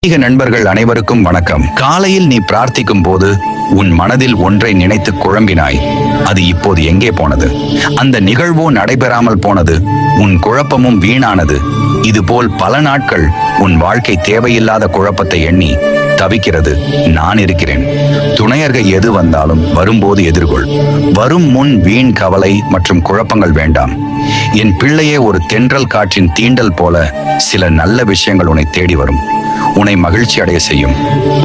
ஆன்மீக நண்பர்கள் அனைவருக்கும் வணக்கம். காலையில் நீ பிரார்த்திக்கும் போது உன் மனதில் ஒன்றை நினைத்து குழம்பினாய். அது இப்போது எங்கே போனது? அந்த நிகழ்வோ நடைபெறாமல் போனது. உன் குழப்பமும் வீணானது. இதுபோல் பல நாட்கள் உன் வாழ்க்கை தேவையில்லாத குழப்பத்தை எண்ணி தவிக்கிறது. நான் இருக்கிறேன். துணையர்கள் எது வந்தாலும் வரும்போது எதிர்கொள். வரும் முன் வீண் கவலை மற்றும் குழப்பங்கள் வேண்டாம். என் பிள்ளையே, ஒரு தென்றல் காற்றின் தீண்டல் போல சில நல்ல விஷயங்கள் உன்னை தேடி வரும். உன்னை மகிழ்ச்சி அடைய செய்யும்.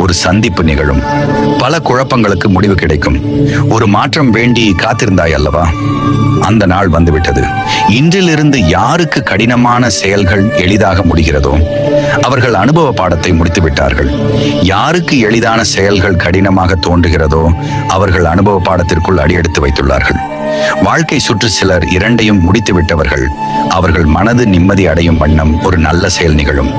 ஒரு சந்திப்பு நிகழும். பல குழப்பங்களுக்கு முடிவு கிடைக்கும். ஒரு மாற்றம் வேண்டி காத்திருந்தாய் அல்லவா? அந்த நாள் வந்துவிட்டது. இன்றிலிருந்து யாருக்கு கடினமான செயல்கள் எளிதாக முடிகிறதோ அவர்கள் அனுபவ பாடத்தை முடித்து விட்டார்கள். யாருக்கு எளிதான செயல்கள் கடினமாக தோன்றுகிறதோ அவர்கள் அனுபவ பாடத்திற்குள் அடியெடுத்து வைத்துள்ளார்கள். வாழ்க்கை சுற்று சிலர் இரண்டையும் முடித்து விட்டவர்கள். அவர்கள் மனது நிம்மதி அடையும் வண்ணம் ஒரு நல்ல செயல் நிகழும்.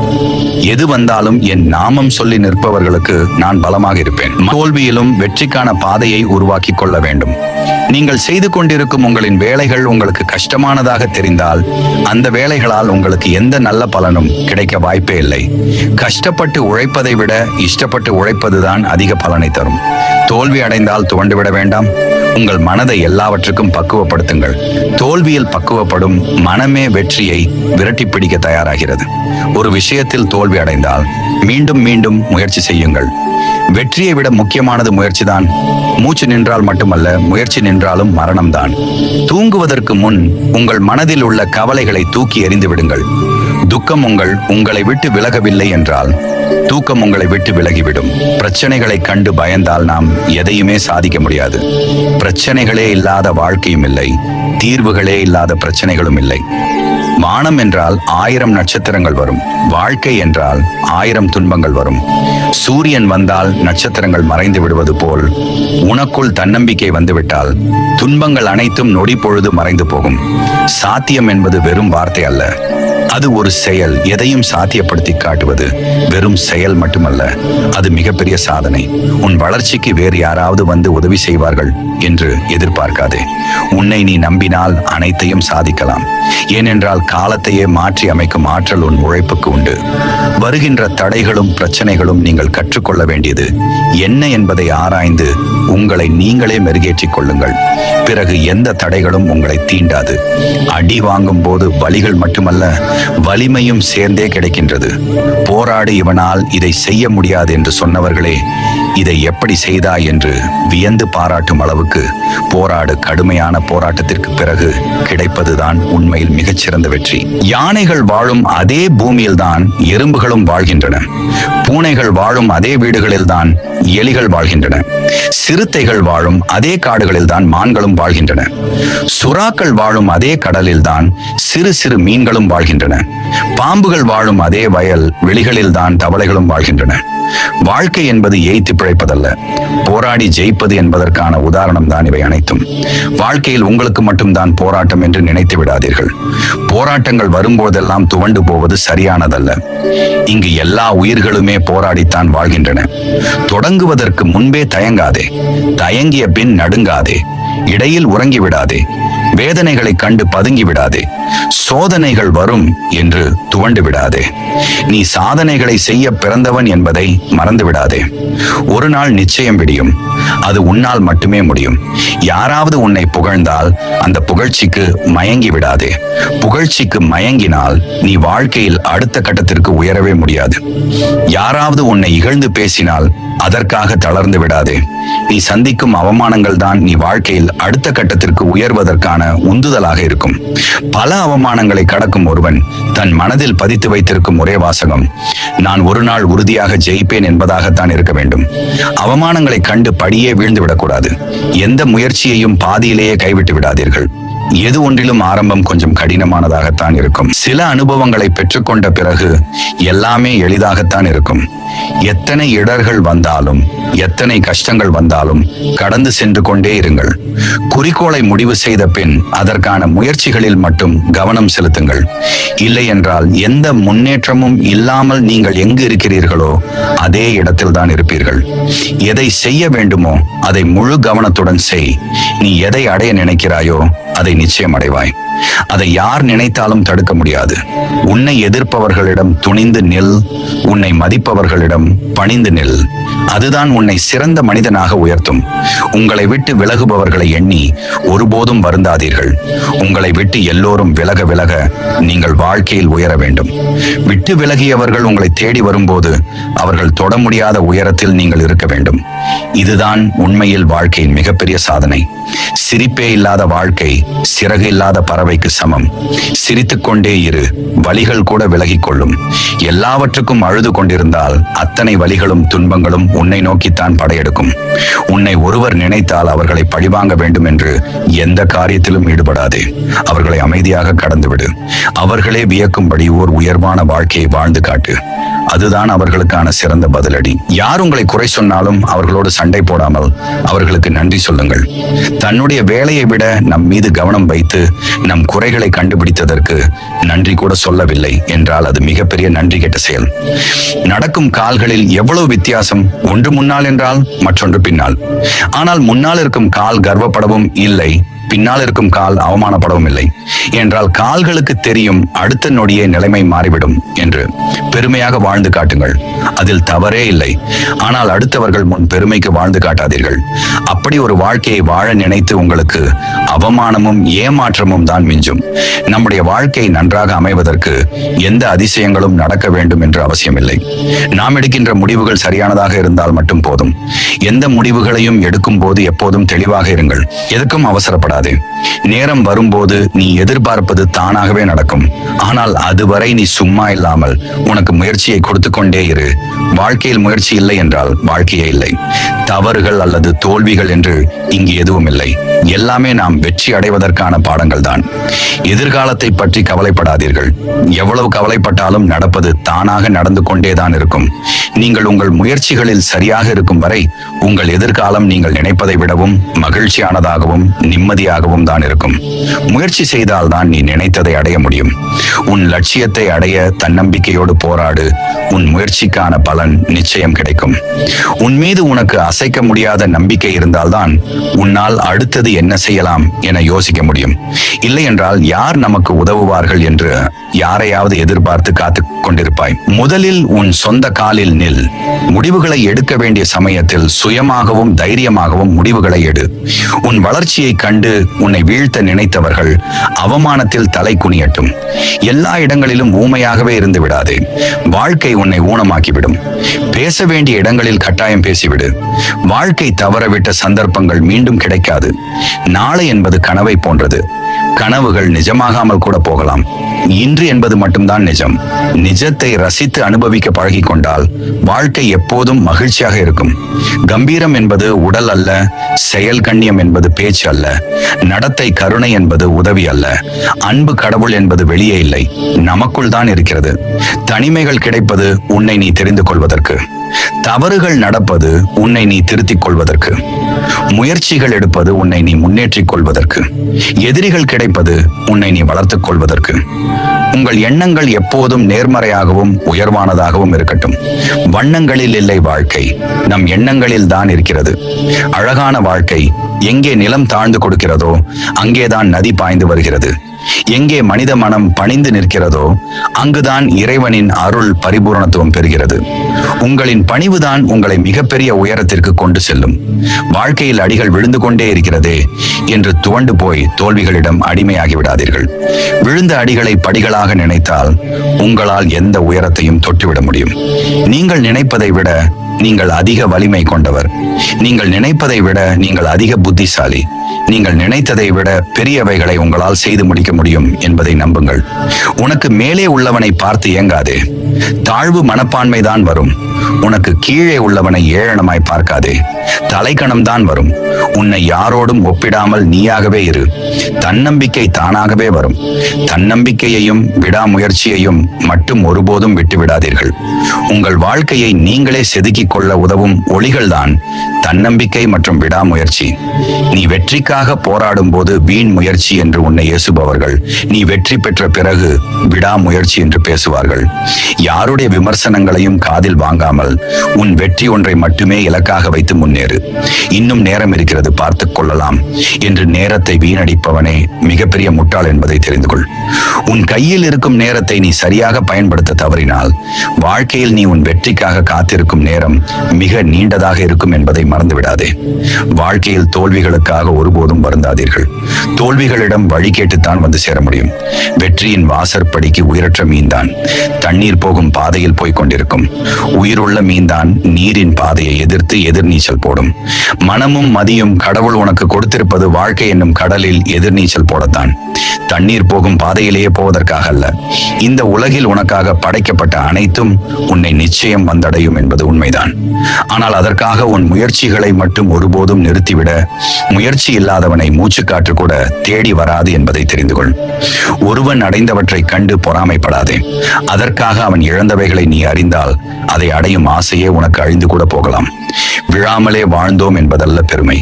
எது வந்தாலும் என் நாமம் சொல்லி நிற்பவர்களுக்கு நான் பலமாக இருப்பேன். தோல்வியிலும் வெற்றிக்கான பாதையை உருவாக்கி கொள்ள வேண்டும். நீங்கள் செய்து கொண்டிருக்கும் உங்களின் வேலைகள் உங்களுக்கு கஷ்டமானதாக தெரிந்தால் அந்த வேலைகளால் உங்களுக்கு எந்த நல்ல பலனும் கிடைக்க வாய்ப்பே இல்லை. கஷ்டப்பட்டு உழைப்பதை விட இஷ்டப்பட்டு உழைப்பதுதான் அதிக பலனை தரும். தோல்வி அடைந்தால் துவண்டுவிட வேண்டாம். உங்கள் மனதை எல்லாவற்றுக்கும் பக்குவப்படுத்துங்கள். தோல்வியில் பக்குவப்படும் மனமே வெற்றியை விரட்டி பிடிக்க தயாராகிறது. ஒரு விஷயத்தில் தோல்வி அடைந்தால் மீண்டும் மீண்டும் முயற்சி செய்யுங்கள். வெற்றியை விட முக்கியமானது முயற்சிதான். மூச்சு நின்றால் மட்டுமல்ல, முயற்சி நின்றாலும் மரணம்தான். தூங்குவதற்கு முன் உங்கள் மனதில் உள்ள கவலைகளை தூக்கி எறிந்து விடுங்கள். துக்கம் உங்களை விட்டு விலகவில்லை என்றால் தூக்கம் உங்களை விட்டு விலகிவிடும். பிரச்சனைகளை கண்டு பயந்தால் நாம் எதையுமே சாதிக்க முடியாது. பிரச்சனைகளே இல்லாத வாழ்க்கையும் இல்லை. தீர்வுகளே இல்லாத பிரச்சனைகளும் இல்லை. வானம் என்றால் 1000 நட்சத்திரங்கள் வரும். வாழ்க்கை என்றால் 1000 துன்பங்கள் வரும். சூரியன் வந்தால் நட்சத்திரங்கள் மறைந்து விடுவது போல் உனக்குள் தன்னம்பிக்கை வந்துவிட்டால் துன்பங்கள் அனைத்தும் நொடி பொழுது மறைந்து போகும். சாத்தியம் என்பது வெறும் வார்த்தை அல்ல, அது ஒரு செயல். எதையும் சாத்தியப்படுத்தி காட்டுவது வெறும் செயல் மட்டுமல்ல, அது மிகப்பெரிய சாதனை. உன் வளர்ச்சிக்கு வேறு யாராவது வந்து உதவி செய்வார்கள் என்று எதிர்பார்க்காதே. உன்னை நீ நம்பினால் அனைத்தையும் சாதிக்கலாம். ஏனென்றால் காலத்தையே மாற்றி அமைக்கும் ஆற்றல் உன் உழைப்புக்கு உண்டு. வருகின்ற தடைகளும் பிரச்சனைகளும் நீங்கள் கற்றுக்கொள்ள வேண்டியது என்ன என்பதை ஆராய்ந்து உங்களை நீங்களே மெருகேற்றிக் கொள்ளுங்கள். பிறகு எந்த தடைகளும் உங்களை தீண்டாது. அடி வாங்கும் போது வலிகள் மட்டுமல்ல, வலிமையும் சேர்ந்தே கிடைக்கின்றது. போராடு, இவனால் இதை செய்ய முடியாது என்று சொன்னவர்களே இதை எப்படி செய்தாய் என்று வியந்து பாராட்டும் அளவுக்கு போராடு. கடுமையான போராட்டத்திற்கு பிறகு கிடைப்பதுதான் உண்மையில் மிகச்சிறந்த வெற்றி. யானைகள் வாழும் அதே பூமியில்தான் எறும்புகளும் வாழ்கின்றன. பூனைகள் வாழும் அதே வீடுகளில்தான் எலிகள் வாழ்கின்றன. சிறுத்தைகள் வாழும் அதே காடுகளில்தான் மான்களும் வாழ்கின்றன. சுறாக்கள் வாழும் அதே கடலில்தான் சிறு சிறு மீன்களும் வாழ்கின்றன. பாம்புகள் வாழும் அதே வயல் வெளிகளில்தான் தவளைகளும் வாழ்கின்றன. வாழ்க்கை என்பது ஏய்த்து பிழைப்பதல்ல, போராடி ஜெயிப்பது என்பதற்கான உதாரணம் தான் இவை அனைத்தும். வாழ்க்கையில் உங்களுக்கு மட்டும்தான் போராட்டம் என்று நினைத்து விடாதீர்கள். போராட்டங்கள் வரும்போதெல்லாம் துவண்டு போவது சரியானதல்ல. இங்கு எல்லா உயிர்களுமே போராடித்தான் வாழ்கின்றன. தொடங்குவதற்கு முன்பே தயங்காதே. தயங்கிய பின் நடுங்காதே. இடையில் உறங்கி விடாதே. வேதனைகளை கண்டு பதுங்கி விடாதே. சோதனைகள் வரும் என்று துவண்டு விடாதே. நீ சாதனைகளை செய்ய பிறந்தவன் என்பதை மறந்து விடாதே. ஒரு நாள் நிச்சயம் விடியும். அது உன்னால் மட்டுமே முடியும். யாராவது உன்னை புகழ்ந்தால் அந்த புகழ்ச்சிக்கு மயங்கி விடாதே. புகழ்ச்சிக்கு மயங்கினால் நீ வாழ்க்கையில் அடுத்த கட்டத்திற்கு உயரவே முடியாது. யாராவது உன்னை இகழ்ந்து பேசினால் அதற்காக தளர்ந்து விடாதே. நீ சந்திக்கும் அவமானங்கள் தான் நீ வாழ்க்கையில் அடுத்த கட்டத்திற்கு உயர்வதற்கான உந்துதலாக இருக்கும். பல அவமானங்களை கடக்கும் ஒருவன் தன் மனதில் பதித்து வைத்திருக்கும் ஒரே வாசகம், நான் ஒரு நாள் உறுதியாக ஜெயிப்பேன் என்பதாகத்தான் இருக்க வேண்டும். அவமானங்களை கண்டு படியே வீழ்ந்து விடக்கூடாது. எந்த முயற்சியையும் பாதியிலேயே கைவிட்டு விடாதீர்கள். எது ஒன்றிலும் ஆரம்பம் கொஞ்சம் கடினமானதாகத்தான் இருக்கும். சில அனுபவங்களை பெற்றுக்கொண்ட பிறகு எல்லாமே எளிதாகத்தான் இருக்கும். எத்தனை இடர்கள் வந்தாலும் எத்தனை கஷ்டங்கள் வந்தாலும் கடந்து சென்று கொண்டே இருங்கள். குறிக்கோளை முடிவு செய்த பின் அதற்கான முயற்சிகளில் மட்டும் கவனம் செலுத்துங்கள். இல்லை என்றால் எந்த முன்னேற்றமும் இல்லாமல் நீங்கள் எங்கு இருக்கிறீர்களோ அதே இடத்தில் தான் இருப்பீர்கள். எதை செய்ய வேண்டுமோ அதை முழு கவனத்துடன் செய். நீ எதை அடைய நினைக்கிறாயோ அதை நிச்சயம் அடைவாய். அதை யார் நினைத்தாலும் தடுக்க முடியாது. உன்னை எதிர்ப்பவர்களிடம் துணிந்து நில், உன்னை மதிப்பவர்களிடம் பணிந்து நில். அதுதான் உன்னை சிறந்த மனிதனாக உயர்த்தும். உங்களை விட்டு விலகுபவர்களை எண்ணி ஒருபோதும் வருந்தாதீர்கள். உங்களை விட்டு எல்லோரும் விலக விலக நீங்கள் வாழ்க்கையில் உயர வேண்டும். விட்டு விலகியவர்கள் உங்களை தேடி வரும்போது அவர்கள் தொட முடியாத உயரத்தில் நீங்கள் இருக்க வேண்டும். இதுதான் உண்மையில் வாழ்க்கையின் மிகப்பெரிய சாதனை. சிரிப்பே இல்லாத வாழ்க்கை சிறகு இல்லாத பறவைக்கு சமம். சிரித்துக் கொண்டே இரு, வலிகள் கூட விலகிக் கொள்ளும். எல்லாவற்றுக்கும் அழுது கொண்டிருந்தால் அத்தனை வலிகளும் துன்பங்களும் உன்னை நோக்கித்தான் படையெடுக்கும். உன்னை ஒருவர் நினைத்தால் அவர்களை பழிவாங்க வேண்டும் என்று எந்த காரியத்திலும் ஈடுபடாதே. அவர்களை அமைதியாக கடந்துவிடு. அவர்களே வியக்கும்படி ஓர் உயர்வான வாழ்க்கையை வாழ்ந்து காட்டு. அதுதான் அவர்களுக்கான சிறந்த பதிலடி. யார் உங்களை குறை சொன்னாலும் அவர்களோடு சண்டை போடாமல் அவர்களுக்கு நன்றி சொல்லுங்கள். தன்னுடைய வேலையை விட நம் மீது கவனம் வைத்து நம் குறைகளை கண்டுபிடித்ததற்கு நன்றி கூட சொல்லவில்லை என்றால் அது மிகப்பெரிய நன்றி கெட்ட செயல். நடக்கும் கால்களில் எவ்வளவு வித்தியாசம்! ஒன்று முன்னால் என்றால் மற்றொன்று பின்னால். ஆனால் முன்னால் இருக்கும் கால் கர்வப்படவும் இல்லை, பின்னால் இருக்கும் கால் அவமானப்படவும் இல்லை. என்றால் கால்களுக்கு தெரியும் அடுத்த நொடியே நிலைமை மாறிவிடும் என்று. பெருமையாக வாழ்ந்து காட்டுங்கள், அதில் தவறே இல்லை. ஆனால் அடுத்தவர்கள் முன் பெருமைக்கு வாழ்ந்து காட்டாதீர்கள். அப்படி ஒரு வாழ்க்கையை வாழ நினைத்து உங்களுக்கு அவமானமும் ஏமாற்றமும் தான் மிஞ்சும். நம்முடைய வாழ்க்கை நன்றாக அமைவதற்கு எந்த அதிசயங்களும் நடக்க வேண்டும் என்று அவசியமில்லை. நாம் எடுக்கின்ற முடிவுகள் சரியானதாக இருந்தால் மட்டும் போதும். எந்த முடிவுகளையும் எடுக்கும் போது எப்போதும் தெளிவாக இருங்கள். எதுக்கும் அவசரப்படாதே. நேரம் வரும்போது நீ எதிர்பார்ப்பது தானாகவே நடக்கும். ஆனால் அதுவரை நீ சும்மா இல்லாமல் உனக்கு முயற்சியை கொடுத்து கொண்டே இரு. வாழ்க்கையில் முயற்சி இல்லை என்றால் வாழ்க்கையே இல்லை. தவறுகள் அல்லது தோல்விகள் என்று இங்கு எதுவும் இல்லை. எல்லாமே நாம் வெற்றி அடைவதற்கான பாடங்கள் தான். எதிர்காலத்தை பற்றி கவலைப்படாதீர்கள். எவ்வளவு கவலைப்பட்டாலும் நடப்பது தானாக நடந்து கொண்டேதான் இருக்கும். நீங்கள் உங்கள் முயற்சிகளில் சரியாக இருக்கும் வரை உங்கள் எதிர்காலம் நீங்கள் நினைப்பதை விடவும் மகிழ்ச்சியானதாகவும் நிம்மதியாகவும் தான் இருக்கும். முயற்சி செய்தால் தான் நீ நினைத்ததை அடைய முடியும். உன் லட்சியத்தை அடைய தன்னம்பிக்கையோடு போராடு. உன் முயற்சிக்கான பலன் நிச்சயம் கிடைக்கும். உன் மீது உனக்கு அசைக்க முடியாத நம்பிக்கை இருந்தால்தான் உன்னால் அடுத்தது என்ன செய்யலாம் என யோசிக்க முடியும். இல்லை என்றால் யார் நமக்கு உதவுவார்கள் என்று யாரையாவது எதிர்பார்த்து காத்து கொண்டிருப்பாய். முதலில் உன் சொந்த காலில் நில். முடிவுகளை எடுக்க வேண்டிய சமயத்தில் சுயமாகவும் தைரியமாகவும் முடிவுகளை எடு. உன் வளர்ச்சியை கண்டு உன்னை வீழ்த்த நினைத்தவர்கள் அவமானத்தில் தலை குனியட்டும். எல்லா இடங்களிலும் ஊமையாகவே இருந்து விடாதே. வாழ்க்கை உன்னை ஊனமாக்கிவிடும். பேச வேண்டிய இடங்களில் கட்டாயம் பேசிவிடு. வாழ்க்கை தவறவிட்ட சந்தர்ப்பங்கள் மீண்டும் கிடைக்காது. நாளை என்பது கனவை போன்றது. கனவுகள் நிஜமாகாமல் கூட போகலாம். இன்று என்பது மட்டும்தான் நிஜம். நிஜத்தை ரசித்து அனுபவிக்க பழகி கொண்டால் வாழ்க்கை எப்போதும் மகிழ்ச்சியாக இருக்கும். கம்பீரம் என்பது உடல் அல்ல. செயல் கண்ணியம் என்பது பேச்சு அல்ல. நடத்தை கருணை என்பது உதவி அல்ல. அன்பு கடவுள் என்பது வெளியே இல்லை, நமக்குள் தான் இருக்கிறது. தனிமைகள் கிடைப்பது உன்னை நீ தெரிந்து கொள்வதற்கு. தவறுகள் நடப்பது உன்னை நீ திருத்திக் கொள்வதற்கு. முயற்சிகள் எடுப்பது உன்னை நீ முன்னேற்றிக் கொள்வதற்கு. எதிரிகள் கிடைப்பது உன்னை நீ வளர்த்துக் கொள்வதற்கு. உங்கள் எண்ணங்கள் எப்போதும் நேர்மறையாகவும் உயர்வானதாகவும் இருக்கட்டும். வண்ணங்களில் இல்லை வாழ்க்கை, நம் எண்ணங்களில் தான் இருக்கிறது. அழகான வாழ்க்கை எங்கே நிலம் தாழ்ந்து கொடுக்கிறதோ அங்கேதான் நதி பாய்ந்து வருகிறது. எங்கே மனித மனம் பணிந்து நிற்கிறதோ அங்குதான் இறைவனின் அருள் பரிபூரணத்துவம் பெறுகிறது. உங்களின் பணிவுதான் உங்களை மிகப்பெரிய உயரத்திற்கு கொண்டு செல்லும். வாழ்க்கையில் அடிகள் விழுந்து கொண்டே இருக்கிறதே என்று துவண்டு போய் தோல்விகளிடம் அடிமையாகி விடாதீர்கள். விழுந்த அடிகளை படிகளாக நினைத்தால் உங்களால் எந்த உயரத்தையும் தொட்டுவிட முடியும். நீங்கள் நினைப்பதை விட நீங்கள் அதிக வலிமை கொண்டவர். நீங்கள் நினைப்பதை விட நீங்கள் அதிக புத்திசாலி. நீங்கள் நினைத்ததை விட பெரியவைகளை உங்களால் செய்து முடிக்க முடியும் என்பதை நம்புங்கள். உனக்கு மேலே உள்ளவனை பார்த்து ஏங்காதே. தாழ்வு மனப்பான்மைதான் வரும். உனக்கு கீழே உள்ளவனை ஏளனமாய் பார்க்காதே. தலைக்கணம்தான் வரும். உன்னை யாரோடும் ஒப்பிடாமல் நீயாகவே இரு. தன்னம்பிக்கை தானாகவே வரும். தன்னம்பிக்கையையும் விடாமுயற்சியையும் மட்டும் ஒருபோதும் விட்டு விடாதீர்கள். உங்கள் வாழ்க்கையை நீங்களே செதுக்கிக் கொள்ள உதவும் ஒளிகள்தான் தன்னம்பிக்கை மற்றும் விடாமுயற்சி. நீ வெற்றிக்காக போராடும் போது வீண் முயற்சி என்று உன்னை ஏசுபவர்கள் நீ வெற்றி பெற்ற பிறகு விடாமுயற்சி என்று பேசுவார்கள். யாருடைய விமர்சனங்களையும் காதில் வாங்காமல் உன் வெற்றி ஒன்றை மட்டுமே இலக்காக வைத்து முன்னேறு. இன்னும் நேரம் இருக்கிறது, பார்த்துக் கொள்ளலாம் என்று நேரத்தை வீணடிப்பவனே மிகப்பெரிய முட்டாள் என்பதை தெரிந்து கொள். உன் கையில் இருக்கும் நேரத்தை நீ சரியாக பயன்படுத்த தவறினால் வாழ்க்கையில் நீ உன் வெற்றிக்காக காத்திருக்கும் நேரம் மிக நீண்டதாக இருக்கும் என்பதை மறந்துவிடாதே. வாழ்க்கையில் தோல்விகளுக்காக ஒருபோதும் வருந்தாதீர்கள். தோல்விகளிடம் வழி கேட்டுத்தான் வந்து சேர முடியும். வெற்றியின் வாசற்படிக்கு உயிரற்ற மீன்தான் தண்ணீர் போகும் பாதையில் போய்க் கொண்டிருக்கும். உயிருள்ள மீன்தான் நீரின் பாதையை எதிர்த்து எதிர்நீச்சல் போடும். மனமும் மதியும் கடவுள் உனக்கு கொடுத்திருப்பது வாழ்க்கை என்னும் கடலில் எதிர்நீச்சல் போடத்தான். தண்ணீர் போகும் பாதையிலேயே போவதற்காக அல்ல. இந்த உலகில் உனக்காக படைக்கப்பட்ட அனைத்தும் உன்னை நிச்சயம் வந்தடையும் என்பது உண்மைதான். ஆனால் அதற்காக உன் முயற்சிகளை மட்டும் ஒருபோதும் நிறுத்திவிட முயற்சி இல்லாதவனை மூச்சுக்காற்று கூட தேடி வராது என்பதை தெரிந்து கொள். ஒருவன் அடைந்தவற்றை கண்டு பொறாமைப்படாதே. அதற்காக அவன் இழந்தவைகளை நீ அறிந்தால் அதை அடையும் ஆசையே உனக்கு அழிந்து கூட போகலாம். விழாமலே வாழ்ந்தோம் என்பதல்ல பெருமை,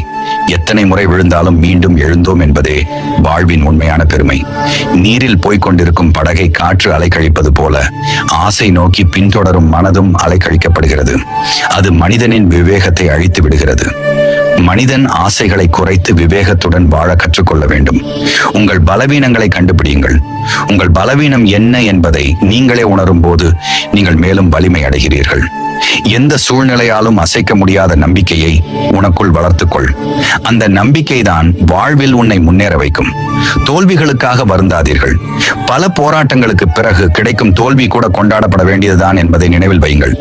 எத்தனை முறை விழுந்தாலும் மீண்டும் எழுந்தோம் என்பதே வாழ்வின் உண்மையான பெருமை. நீரில் போய்கொண்டிருக்கும் படகை காற்று அலைக்கழிப்பது போல ஆசை நோக்கி பின்தொடரும் மனதும் அலைக்கழிக்கப்படுகிறது. அது மனிதனின் விவேகத்தை அழித்து விடுகிறது. மனிதன் ஆசைகளை குறைத்து விவேகத்துடன் வாழ கற்றுக்கொள்ள வேண்டும். உங்கள் பலவீனங்களை கண்டுபிடியுங்கள். உங்கள் பலவீனம் என்ன என்பதை நீங்களே உணரும் போது நீங்கள் மேலும் வலிமை அடைகிறீர்கள். எந்த சூழ்நிலையாலும் அசைக்க முடியாத நம்பிக்கையை உனக்குள் வளர்த்துக்கொள். அந்த நம்பிக்கைதான் வாழ்வில் உன்னை முன்னேற வைக்கும். தோல்விகளுக்காக வருந்தாதீர்கள். பல போராட்டங்களுக்கு பிறகு கிடைக்கும் தோல்வி கூட கொண்டாடப்பட வேண்டியதுதான் என்பதை நினைவில் வையுங்கள்.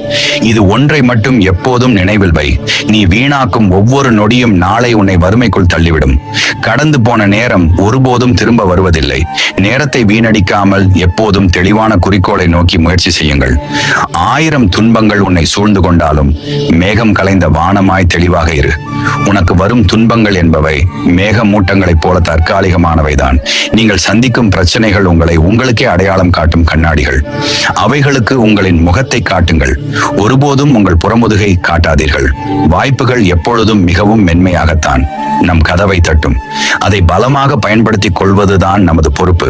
இது ஒன்றை மட்டும் எப்போதும் நினைவில் வை, நீ வீணாக்கும் ஒவ்வொரு நொடியும் நாளை உன்னை வறுமைக்குள் தள்ளிவிடும். கடந்து போன நேரம் ஒருபோதும் திரும்ப வருவதில்லை. நேரத்தை வீணடிக்காமல் எப்போதும் தெளிவான குறிக்கோளை நோக்கி முயற்சி செய்யுங்கள். 1000 துன்பங்கள் உன்னை சூழ்ந்து கொண்டாலும் மேகம் கலைந்த வானமாய் தெளிவாக இரு. உனக்கு வரும் துன்பங்கள் என்பவை மேகமூட்டங்களைப் போல தற்காலிகமானவைதான். நீங்கள் சந்திக்கும் பிரச்சனைகள் உங்களுக்கே அடையாளம் காட்டும் கண்ணாடிகள். அவைகளுக்கு உங்களின் முகத்தை காட்டுங்கள். ஒருபோதும் உங்கள் புறமுதுகை காட்டாதீர்கள். வாய்ப்புகள் எப்பொழுதும் மிகவும் மென்மையாகத்தான் நம் கதவை தட்டும். அதை பலமாக பயன்படுத்திக் கொள்வதுதான் நமது பொறுப்பு.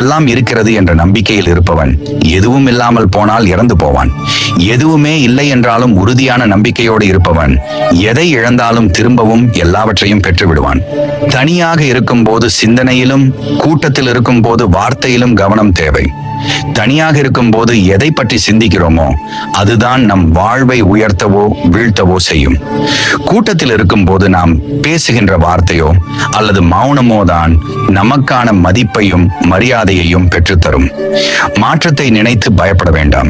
எல்லாம் இருக்கிறது என்ற நம்பிக்கையில் இருப்பவன் எதுவும் இல்லாமல் போனால் இறந்து போவான். எதுவுமே இல்லை என்றாலும் உறுதியான நம்பிக்கையோடு இருப்பவன் எதை இழந்தாலும் திரும்பவும் எல்லாவற்றையும் பெற்று விடுவான். தனியாக இருக்கும் போது சிந்தனையிலும் கூட்டத்தில் இருக்கும் போது வார்த்தையிலும் கவனம் தேவை. தனியாக இருக்கும் போது எதை பற்றி சிந்திக்கிறோமோ அதுதான் நம் வாழ்வை உயர்த்தவோ வீழ்த்தவோ செய்யும். கூட்டத்தில் இருக்கும் போது நாம் பேசுகின்ற வார்த்தையோ அல்லது மௌனமோ தான் நமக்கான மதிப்பையும் மரியாதையையும் பெற்றுத்தரும். மாற்றத்தை நினைத்து பயப்பட வேண்டாம்.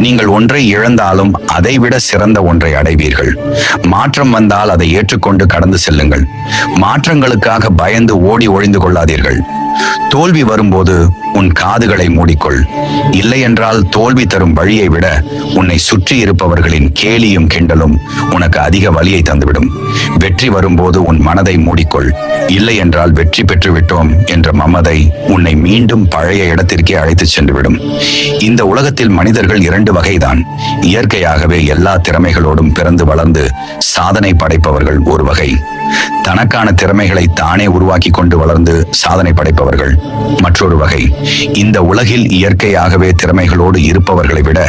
நீங்கள் ஒன்றை இழந்தாலும் அதைவிட சிறந்த ஒன்றை அடைவீர்கள். மாற்றம் வந்தால் அதை ஏற்றுக்கொண்டு கடந்து செல்லுங்கள். மாற்றங்களுக்காக பயந்து ஓடி ஒழிந்து கொள்ளாதீர்கள். தோல்வி வரும்போது உன் காதுகளை மூடிக்கொள். இல்லை என்றால் தோல்வி தரும் வழியை விட உன்னை சுற்றி இருப்பவர்களின் கேலியும் கிண்டலும் உனக்கு அதிக வலியை தந்துவிடும். வெற்றி வரும்போது உன் மனதை மூடிக்கொள். இல்லை என்றால் வெற்றி பெற்று விட்டோம் என்ற மமதை உன்னை மீண்டும் பழைய இடத்திற்கே அழைத்து சென்றுவிடும். இந்த உலகத்தில் மனிதர்கள் 2 வகைதான். இயற்கையாகவே எல்லா திறமைகளோடும் பிறந்து வளர்ந்து சாதனை படைப்பவர்கள் ஒரு வகை. தனக்கான திறமைகளை தானே உருவாக்கி கொண்டு வளர்ந்து சாதனை படைப்பவர்கள் மற்றொரு வகை. இந்த உலகில் இயற்கையாகவே திறமைகளோடு இருப்பவர்களை விட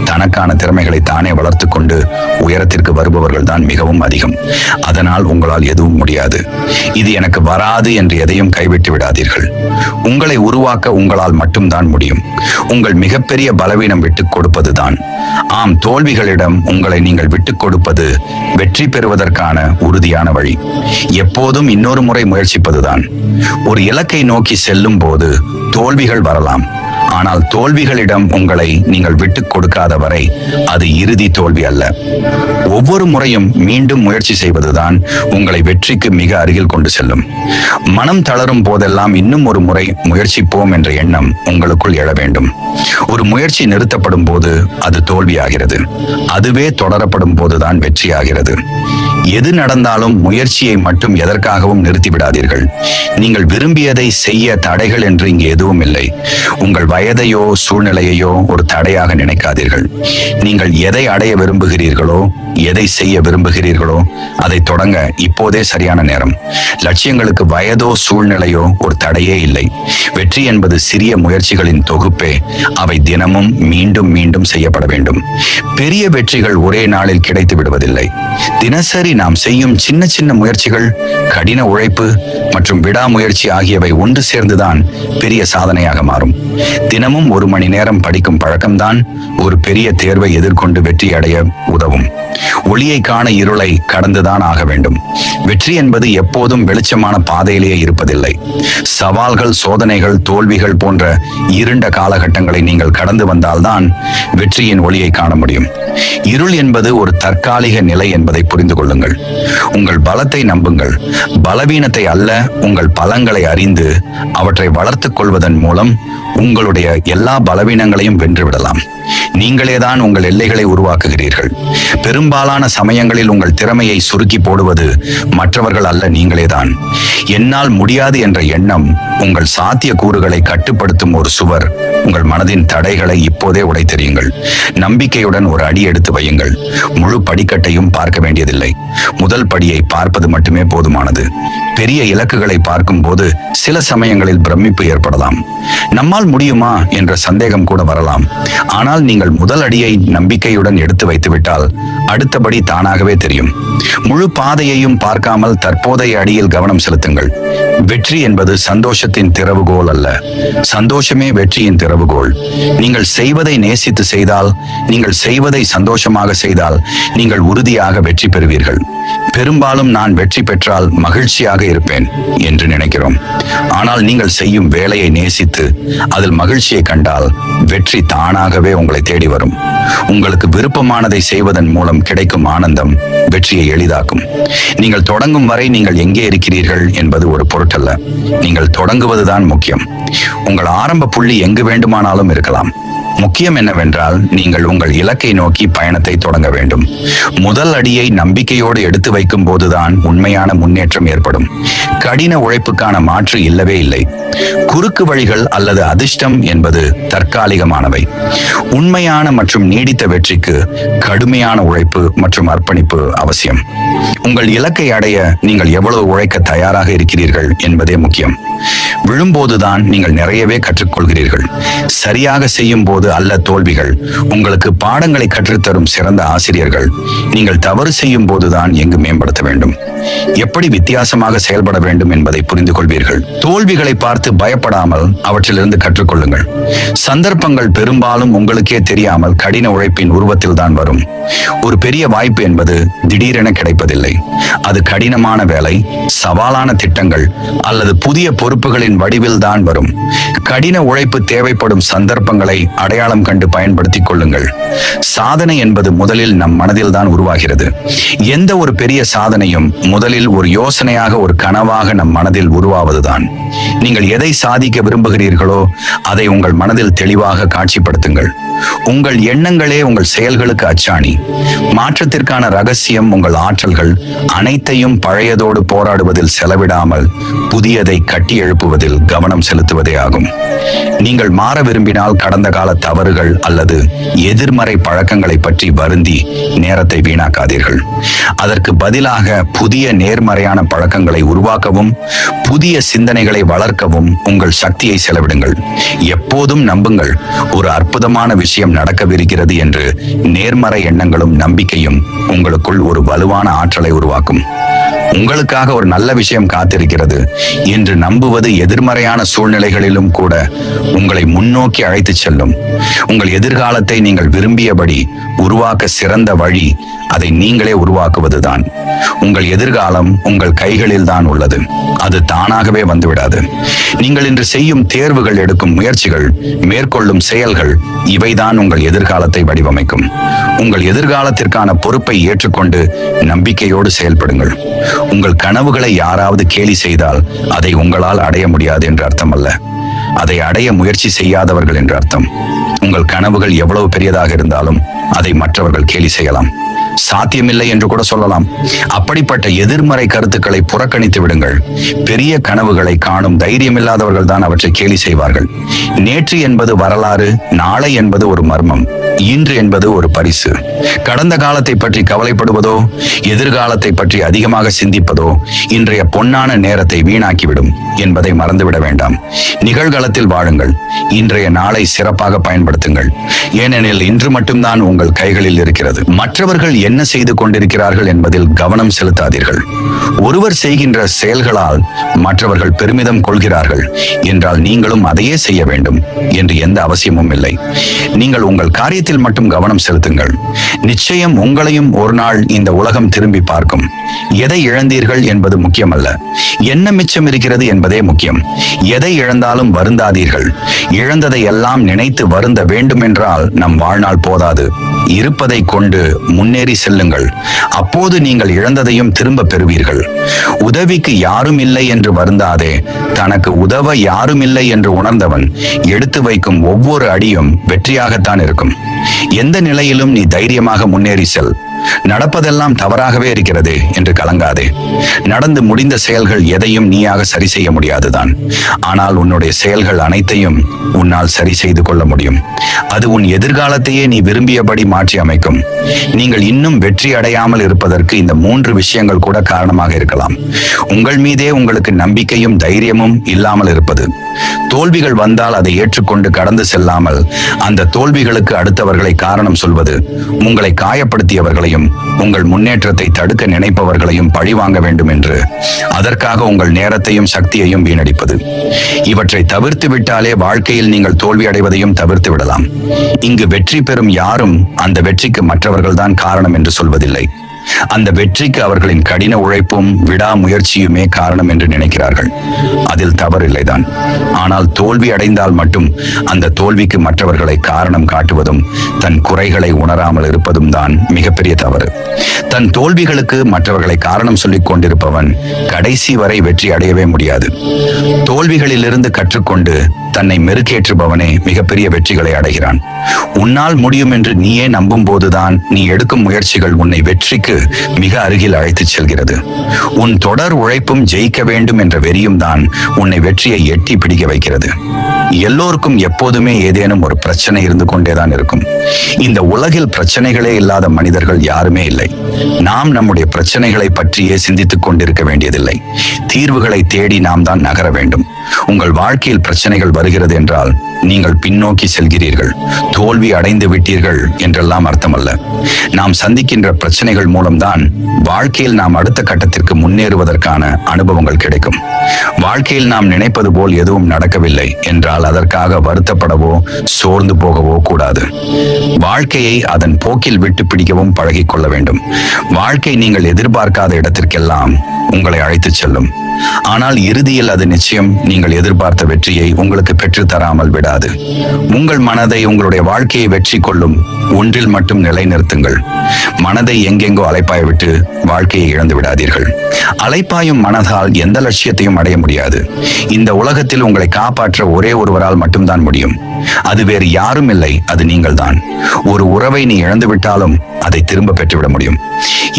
தனக்கான திறமைகளை தானே வளர்த்து கொண்டு உயரத்திற்கு வருபவர்கள் தான் மிகவும் அதிகம். அதனால் உங்களால் எதுவும் முடியாது, இது எனக்கு வராது என்று எதையும் கைவிட்டு விடாதீர்கள். உங்களை உருவாக்க உங்களால் மட்டும்தான் முடியும். உங்கள் மிகப்பெரிய பலவீனம் விட்டுக் கொடுப்பதுதான். ஆம், தோல்விகளிடம் உங்களை நீங்கள் விட்டுக் கொடுப்பது வெற்றி பெறுவதற்கான உறுதியான வழி. எப்போதும் இன்னொரு முறை முயற்சிப்பதுதான். ஒரு இலக்கை நோக்கி செல்லும் போது தோல்விகள் வரலாம். ஆனால் தோல்விகளிடம் உங்களை நீங்கள் விட்டுக் கொடுக்காத வரை அது இறுதி தோல்வி அல்ல. ஒவ்வொரு முறையும் மீண்டும் முயற்சி செய்வதுதான் உங்களை வெற்றிக்கு மிக அருகில் கொண்டு செல்லும். மனம் தளரும் போதெல்லாம் இன்னும் ஒரு முறை முயற்சிப்போம் என்ற எண்ணம் உங்களுக்குள் எழ வேண்டும். ஒரு முயற்சி நிறுத்தப்படும் போது அது தோல்வியாகிறது. அதுவே தொடரப்படும் போதுதான் வெற்றியாகிறது. எது நடந்தாலும் முயற்சியை மட்டும் எதற்காகவும் நிறுத்திவிடாதீர்கள். நீங்கள் விரும்பியதை செய்ய தடைகள் என்று இங்கு எதுவும் இல்லை. உங்கள் வயதையோ சூழ்நிலையையோ ஒரு தடையாக நினைக்காதீர்கள். நீங்கள் எதை அடைய விரும்புகிறீர்களோ, எதை செய்ய விரும்புகிறீர்களோ அதை தொடங்க இப்போதே சரியான நேரம். லட்சியங்களுக்கு வயதோ சூழ்நிலையோ ஒரு தடையே இல்லை. வெற்றி என்பது சிறிய முயற்சிகளின் தொகுப்பே. அவை தினமும் மீண்டும் மீண்டும் செய்யப்பட வேண்டும். பெரிய வெற்றிகள் ஒரே நாளில் கிடைத்து விடுவதில்லை. தினசரி நாம் செய்யும் சின்ன சின்ன முயற்சிகள், கடின உழைப்பு மற்றும் விடாமுயற்சி ஆகியவை ஒன்று சேர்ந்துதான் பெரிய சாதனையாக மாறும். தினமும் 1 மணி நேரம் படிக்கும் பழக்கம்தான் ஒரு பெரிய தேர்வை எதிர்கொண்டு வெற்றி அடைய உதவும். ஒளியை காண இருளை கடந்துதான் ஆக வேண்டும். வெற்றி என்பது எப்போதும் வெளிச்சமான பாதையிலேயே இருப்பதில்லை. சவால்கள், சோதனைகள், தோல்விகள் போன்ற இருண்ட காலகட்டங்களை நீங்கள் கடந்து வந்தால்தான் வெற்றியின் ஒளியை காண முடியும். இருள் என்பது ஒரு தற்காலிக நிலை என்பதை புரிந்து கொள்ளுங்கள். உங்கள் பலத்தை நம்புங்கள், பலவீனத்தை அல்ல. உங்கள் பலங்களை அறிந்து அவற்றை வளர்த்துக் கொள்வதன் மூலம் உங்களுடைய எல்லா பலவீனங்களையும் வென்றுவிடலாம். நீங்களேதான் உங்கள் எல்லைகளை உருவாக்குகிறீர்கள். பெரும்பாலான சமயங்களில் உங்கள் திறமையை சுருக்கி போடுவது மற்றவர்கள் அல்ல, நீங்களேதான். என்னால் முடியாது என்ற எண்ணம் உங்கள் சாத்திய கூறுகளை கட்டுப்படுத்தும் ஒரு சுவர். உங்கள் மனதின் தடைகளை இப்போதே உடைத்தெறியுங்கள். நம்பிக்கையுடன் ஒரு அடி எடுத்து வையுங்கள். முழு படிக்கட்டையும் பார்க்க வேண்டியதில்லை. முதல் படியை பார்ப்பது மட்டுமே போதுமானது. பெரிய இலக்குகளை பார்க்கும் போது சில சமயங்களில் பிரமிப்பு ஏற்படலாம். நம்மால் முடியுமா என்ற சந்தேகம் கூட வரலாம். ஆனால் நீங்கள் முதல் அடியை நம்பிக்கையுடன் எடுத்து வைத்துவிட்டால் அடுத்தபடி தானாகவே தெரியும். முழு பாதையையும் பார்க்காமல் தற்போதைய அடியில் கவனம் செலுத்துங்கள். வெற்றி என்பது சந்தோஷத்தின் திறவுகோல் அல்ல, சந்தோஷமே வெற்றியின் திறவுகோல். நீங்கள் செய்வதை நேசித்து செய்தால், நீங்கள் செய்வதை சந்தோஷமாக செய்தால், நீங்கள் உறுதியாக வெற்றி பெறுவீர்கள். பெரும்பாலும் நான் வெற்றி பெற்றால் மகிழ்ச்சியாக இருப்பேன் என்று நினைக்கிறோம். ஆனால் நீங்கள் செய்யும் வேலையை நேசித்து அதில் மகிழ்ச்சியை கண்டால் வெற்றி தானாகவே உங்களை தேடி வரும். உங்களுக்கு விருப்பமானதை செய்வதன் மூலம் கிடைக்கும் ஆனந்தம் வெற்றியை எளிதாக்கும். நீங்கள் தொடங்கும் வரை நீங்கள் எங்கே இருக்கிறீர்கள் என்பது ஒரு பொருட்டல்ல. நீங்கள் தொடங்குவதுதான் முக்கியம். உங்கள் ஆரம்ப புள்ளி எங்கு வேண்டுமானாலும் இருக்கலாம். முக்கியம் என்னவென்றால் நீங்கள் உங்கள் இலக்கை நோக்கி பயணத்தை தொடங்க வேண்டும். முதல் அடியை நம்பிக்கையோடு எடுத்து வைக்கும் போதுதான் உண்மையான முன்னேற்றம் ஏற்படும். கடின உழைப்புக்கான மாற்று இல்லவே இல்லை. குறுக்கு வழிகள் அல்லது அதிர்ஷ்டம் என்பது தற்காலிகமானவை. உண்மையான மற்றும் நீடித்த வெற்றிக்கு கடுமையான உழைப்பு மற்றும் அர்ப்பணிப்பு அவசியம். உங்கள் இலக்கை அடைய நீங்கள் எவ்வளவு உழைக்க தயாராக இருக்கிறீர்கள் என்பதே முக்கியம். விழும்போதுதான் நீங்கள் நிறையவே கற்றுக்கொள்கிறீர்கள். சரியாக செய்யும் போது அல்ல தோல்விகள் உங்களுக்கு பாடங்களை கற்றுத்தரும் சிறந்த ஆசிரியர்கள். நீங்கள் தவறு செய்யும் போதுதான் எங்கு மேம்படுத்த வேண்டும், எப்படி வித்தியாசமாக செயல்பட வேண்டும் என்பதை புரிந்து கொள்வீர்கள். தோல்விகளை பார்த்து பயப்படாமல் அவற்றிலிருந்து கற்றுக்கொள்ளுங்கள். சந்தர்ப்பங்கள் பெரும்பாலும் உங்களுக்கே தெரியாமல் கடின உழைப்பின் உருவத்தில் தான் வரும். ஒரு பெரிய வாய்ப்பு என்பது திடீரென கிடைப்பதில்லை. அது கடினமான வேலை, சவாலான திட்டங்கள் அல்லது புதிய பொறுப்புகளின் வடிவில் தான் வரும். கடின உழைப்பு தேவைப்படும் சந்தர்ப்பங்களை அடையாளம் கண்டு பயன்படுத்திக் கொள்ளுங்கள். சாதனை என்பது முதலில் நம் மனதில் தான் உருவாகிறது. எந்த ஒரு பெரிய சாதனையும் முதலில் ஒரு யோசனையாக, ஒரு கனவாக நம் மனதில் உருவாவதுதான். நீங்கள் எதை சாதிக்க விரும்புகிறீர்களோ அதை உங்கள் மனதில் தெளிவாக காட்சிப்படுத்துங்கள். உங்கள் எண்ணங்களே உங்கள் செயல்களுக்கு அச்சாணி. மாற்றத்திற்கான ரகசியம் உங்கள் ஆற்றல்கள் அனைத்தையும் பழையதோடு போராடுவதில் செலவிடாமல் புதியதை கட்டி எழுப்புவதில் கவனம் செலுத்துவதே ஆகும். நீங்கள் மாற விரும்பினால் கடந்த கால தவறுகள் அல்லது எதிர்மறை பழக்கங்களை பற்றி வருந்தி நேரத்தை வீணாக்காதீர்கள். அதற்கு பதிலாக புதிய நேர்மறையான பழக்கங்களை உருவாக்கவும் புதிய சிந்தனைகளை வளர்க்கவும் உங்கள் சக்தியை செலவிடுங்கள். எப்போதும் நம்புங்கள், ஒரு அற்புதமான விஷயம் நடக்கவிருக்கிறது என்று. நேர்மறை எண்ணங்களும் நம்பிக்கையும் உங்களுக்குள் ஒரு வலுவான ஆற்றலை உருவாக்கும். உங்களுக்காக ஒரு நல்ல விஷயம் காத்திருக்கிறது என்று நம்புவது எதிர்மறையான சூழ்நிலைகளிலும் கூட உங்களை முன்னோக்கி அழைத்துச் செல்லும். உங்கள் எதிர்காலத்தை நீங்கள் விரும்பியபடி உருவாக்க சிறந்த வழி அதை நீங்களே உருவாக்குவதுதான். உங்கள் எதிர்காலம் உங்கள் கைகளில் தான் உள்ளது. அது தானாகவே வந்துவிடாது. நீங்கள் இன்று செய்யும் தேர்வுகள், எடுக்கும் முயற்சிகள், மேற்கொள்ளும் செயல்கள், இவைதான் உங்கள் எதிர்காலத்தை வடிவமைக்கும். உங்கள் எதிர்காலத்திற்கான பொறுப்பை ஏற்றுக்கொண்டு நம்பிக்கையோடு செயல்படுங்கள். உங்கள் கனவுகளை யாராவது கேலி செய்தால் அதை உங்களால் அடைய முடியாது என்று அர்த்தமல்ல, அதை அடைய முயற்சி செய்யாதவர்கள் என்று அர்த்தம். உங்கள் கனவுகள் எவ்வளவு பெரியதாக இருந்தாலும் அதை மற்றவர்கள் கேலி செய்யலாம். சாத்தியமில்லை என்று கூட சொல்லலாம். அப்படிப்பட்ட எதிர்மறை கருத்துக்களை புறக்கணித்து விடுங்கள். பெரிய கனவுகளை காணும் தைரியமில்லாதவர்கள் தான் அவற்றை கேலி செய்வார்கள். நேற்று என்பது வரலாறு, நாளை என்பது ஒரு மர்மம், இன்று என்பது ஒரு பரிசு. கடந்த காலத்தை பற்றி கவலைப்படுவதோ எதிர்காலத்தை பற்றி அதிகமாக சிந்திப்பதோ இன்றைய பொன்னான நேரத்தை வீணாக்கிவிடும் என்பதை மறந்துவிட வேண்டாம். நிகழ்காலத்தில் வாழுங்கள். இன்றைய நாளை சிறப்பாக பயன்படுத்துங்கள். ஏனெனில் இன்று மட்டும்தான் உங்கள் கைகளில் இருக்கிறது. மற்றவர்கள் என்ன செய்து கொண்டிருக்கிறார்கள் என்பதில் கவனம் செலுத்தாதீர்கள். ஒருவர் செய்கின்ற செயல்களால் மற்றவர்கள் பெருமிதம் கொள்கிறார்கள் என்றால் நீங்களும் அதையே செய்ய வேண்டும் என்று எந்த அவசியமும் இல்லை. நீங்கள் உங்கள் காரியத்தில் மட்டும் கவனம் செலுத்துங்கள். நிச்சயம் உங்களையும் ஒரு நாள் இந்த உலகம் திரும்பி பார்க்கும். எதை இழந்தீர்கள் என்பது முக்கியமல்ல, என்ன மிச்சம் இருக்கிறது என்பதே முக்கியம். எதை இழந்தாலும் வருந்தாதீர்கள். இழந்ததை எல்லாம் நினைத்து வருந்த வேண்டும் என்றால் நம் வாழ்நாள் போதாது. இருப்பதை கொண்டு முன்னேறி செல்லுங்கள். அப்போது நீங்கள் இழந்ததையும் திரும்ப பெறுவீர்கள். உதவிக்கு யாரும் இல்லை என்று வருந்தாதே. தனக்கு உதவ யாரும் இல்லை என்று உணர்ந்தவன் எடுத்து வைக்கும் ஒவ்வொரு அடியும் வெற்றியாகத்தான் இருக்கும். எந்த நிலையிலும் நீ தைரியமாக முன்னேறி செல். நடப்பதெல்லாம் தவறாகவே இருக்கிறது என்று கலங்காதே. நடந்து முடிந்த செயல்கள் எதையும் நீயாக சரி செய்ய முடியாதுதான். ஆனால் உன்னுடைய செயல்கள் அனைத்தையும் உன்னால் சரி செய்து கொள்ள முடியும். அது உன் எதிர்காலத்தையே நீ விரும்பியபடி மாற்றி அமைக்கும். நீங்கள் இன்னும் வெற்றி அடையாமல் இருப்பதற்கு இந்த 3 விஷயங்கள் கூட காரணமாக இருக்கலாம். உங்கள் மீதே உங்களுக்கு நம்பிக்கையும் தைரியமும் இல்லாமல் இருப்பது. தோல்விகள் வந்தால் அதை ஏற்றுக்கொண்டு கடந்து செல்லாமல் அந்த தோல்விகளுக்கு அடுத்தவர்களை காரணம் சொல்வது. உங்களை காயப்படுத்தியவர்களையும் உங்கள் முன்னேற்றத்தை தடுக்க நினைப்பவர்களையும் பழிவாங்க வேண்டும் என்று அதற்காக உங்கள் நேரத்தையும் சக்தியையும் வீணடிப்பது. இவற்றை தவிர்த்து விட்டாலே வாழ்க்கையில் நீங்கள் தோல்வி அடைவதையும் தவிர்த்து விடலாம். இங்கு வெற்றி பெறும் யாரும் அந்த வெற்றிக்கு மற்றவர்கள் தான் காரணம் என்று சொல்வதில்லை. அந்த வெற்றிக்கு அவர்களின் கடின உழைப்பும் விடாமுயற்சியுமே காரணம் என்று நினைக்கிறார்கள். அதில் தவறில்லைதான். ஆனால் தோல்வி அடைந்தால் மட்டும் அந்த தோல்விக்கு மற்றவர்களை காரணம் காட்டுவதும் தன் குறைகளை உணராமல் இருப்பதும் தான் மிகப்பெரிய தவறு. தன் தோல்விகளுக்கு மற்றவர்களை காரணம் சொல்லிக் கொண்டிருப்பவன் கடைசி வரை வெற்றி அடையவே முடியாது. தோல்விகளிலிருந்து கற்றுக்கொண்டு தன்னை மெருகேற்றுபவனே மிகப்பெரிய வெற்றிகளை அடைகிறான். உன்னால் முடியும் என்று நீயே நம்பும் போதுதான் நீ எடுக்கும் முயற்சிகள் உன்னை வெற்றிக்கு மிக அருகில் அழைத்துச் செல்கிறது. உன் தொடர் உழைப்பும் ஜெயிக்க வேண்டும் என்ற வெறியும் தான் உன்னை வெற்றியை எட்டி பிடிக்க வைக்கிறது. எல்லோருக்கும் எப்போதுமே ஏதேனும் ஒரு பிரச்சனை இருந்து கொண்டேதான் இருக்கும். இந்த உலகில் பிரச்சனைகளே இல்லாத மனிதர்கள் யாருமே இல்லை. நாம் நம்முடைய பிரச்சனைகளை பற்றியே சிந்தித்துக் கொண்டிருக்க வேண்டியதில்லை. தீர்வுகளை தேடி நாம் தான் நகர வேண்டும். உங்கள் வாழ்க்கையில் பிரச்சனைகள் வருகிறது என்றால் நீங்கள் பின்னோக்கி செல்கிறீர்கள், தோல்வி அடைந்து விட்டீர்கள் என்றெல்லாம் அர்த்தமல்ல. நாம் சந்திக்கின்ற பிரச்சனைகள் மூலம்தான் வாழ்க்கையில் நாம் அடுத்த கட்டத்திற்கு முன்னேறுவதற்கான அனுபவங்கள் கிடைக்கும். வாழ்க்கையில் நாம் நினைப்பது போல் எதுவும் நடக்கவில்லை என்றால் அதற்காக வருத்தப்படவோ சோர்ந்து போகவோ கூடாது. வாழ்க்கையை அதன் போக்கில் விட்டு பிடிக்கவும் பழகிக் கொள்ள வேண்டும். வாழ்க்கை நீங்கள் எதிர்பார்க்காத இடத்திற்கெல்லாம் உங்களை அழைத்துச் செல்லும். ஆனால் இறுதியில் அது நிச்சயம் நீங்கள் எதிர்பார்த்த வெற்றியை உங்களுக்கு பெற்றுத் தராமல் விடாது. உங்கள் மனதை, உங்களுடைய வாழ்க்கையை வெற்றி கொள்ளும் ஒன்றில் மட்டும் நிலைநிறுத்துங்கள். மனதை எங்கெங்கோ அலைப்பாய விட்டு வாழ்க்கையை இழந்து விடாதீர்கள். அலைப்பாயும் மனதால் எந்த லட்சியத்தையும் அடைய முடியாது. இந்த உலகத்தில் உங்களை காப்பாற்ற ஒரே ஒருவரால் மட்டும்தான் முடியும். அது வேறு யாரும் இல்லை, அது நீங்கள் தான். ஒரு உறவை நீ இழந்து விட்டாலும் அதை திரும்ப பெற்றுவிட முடியும்.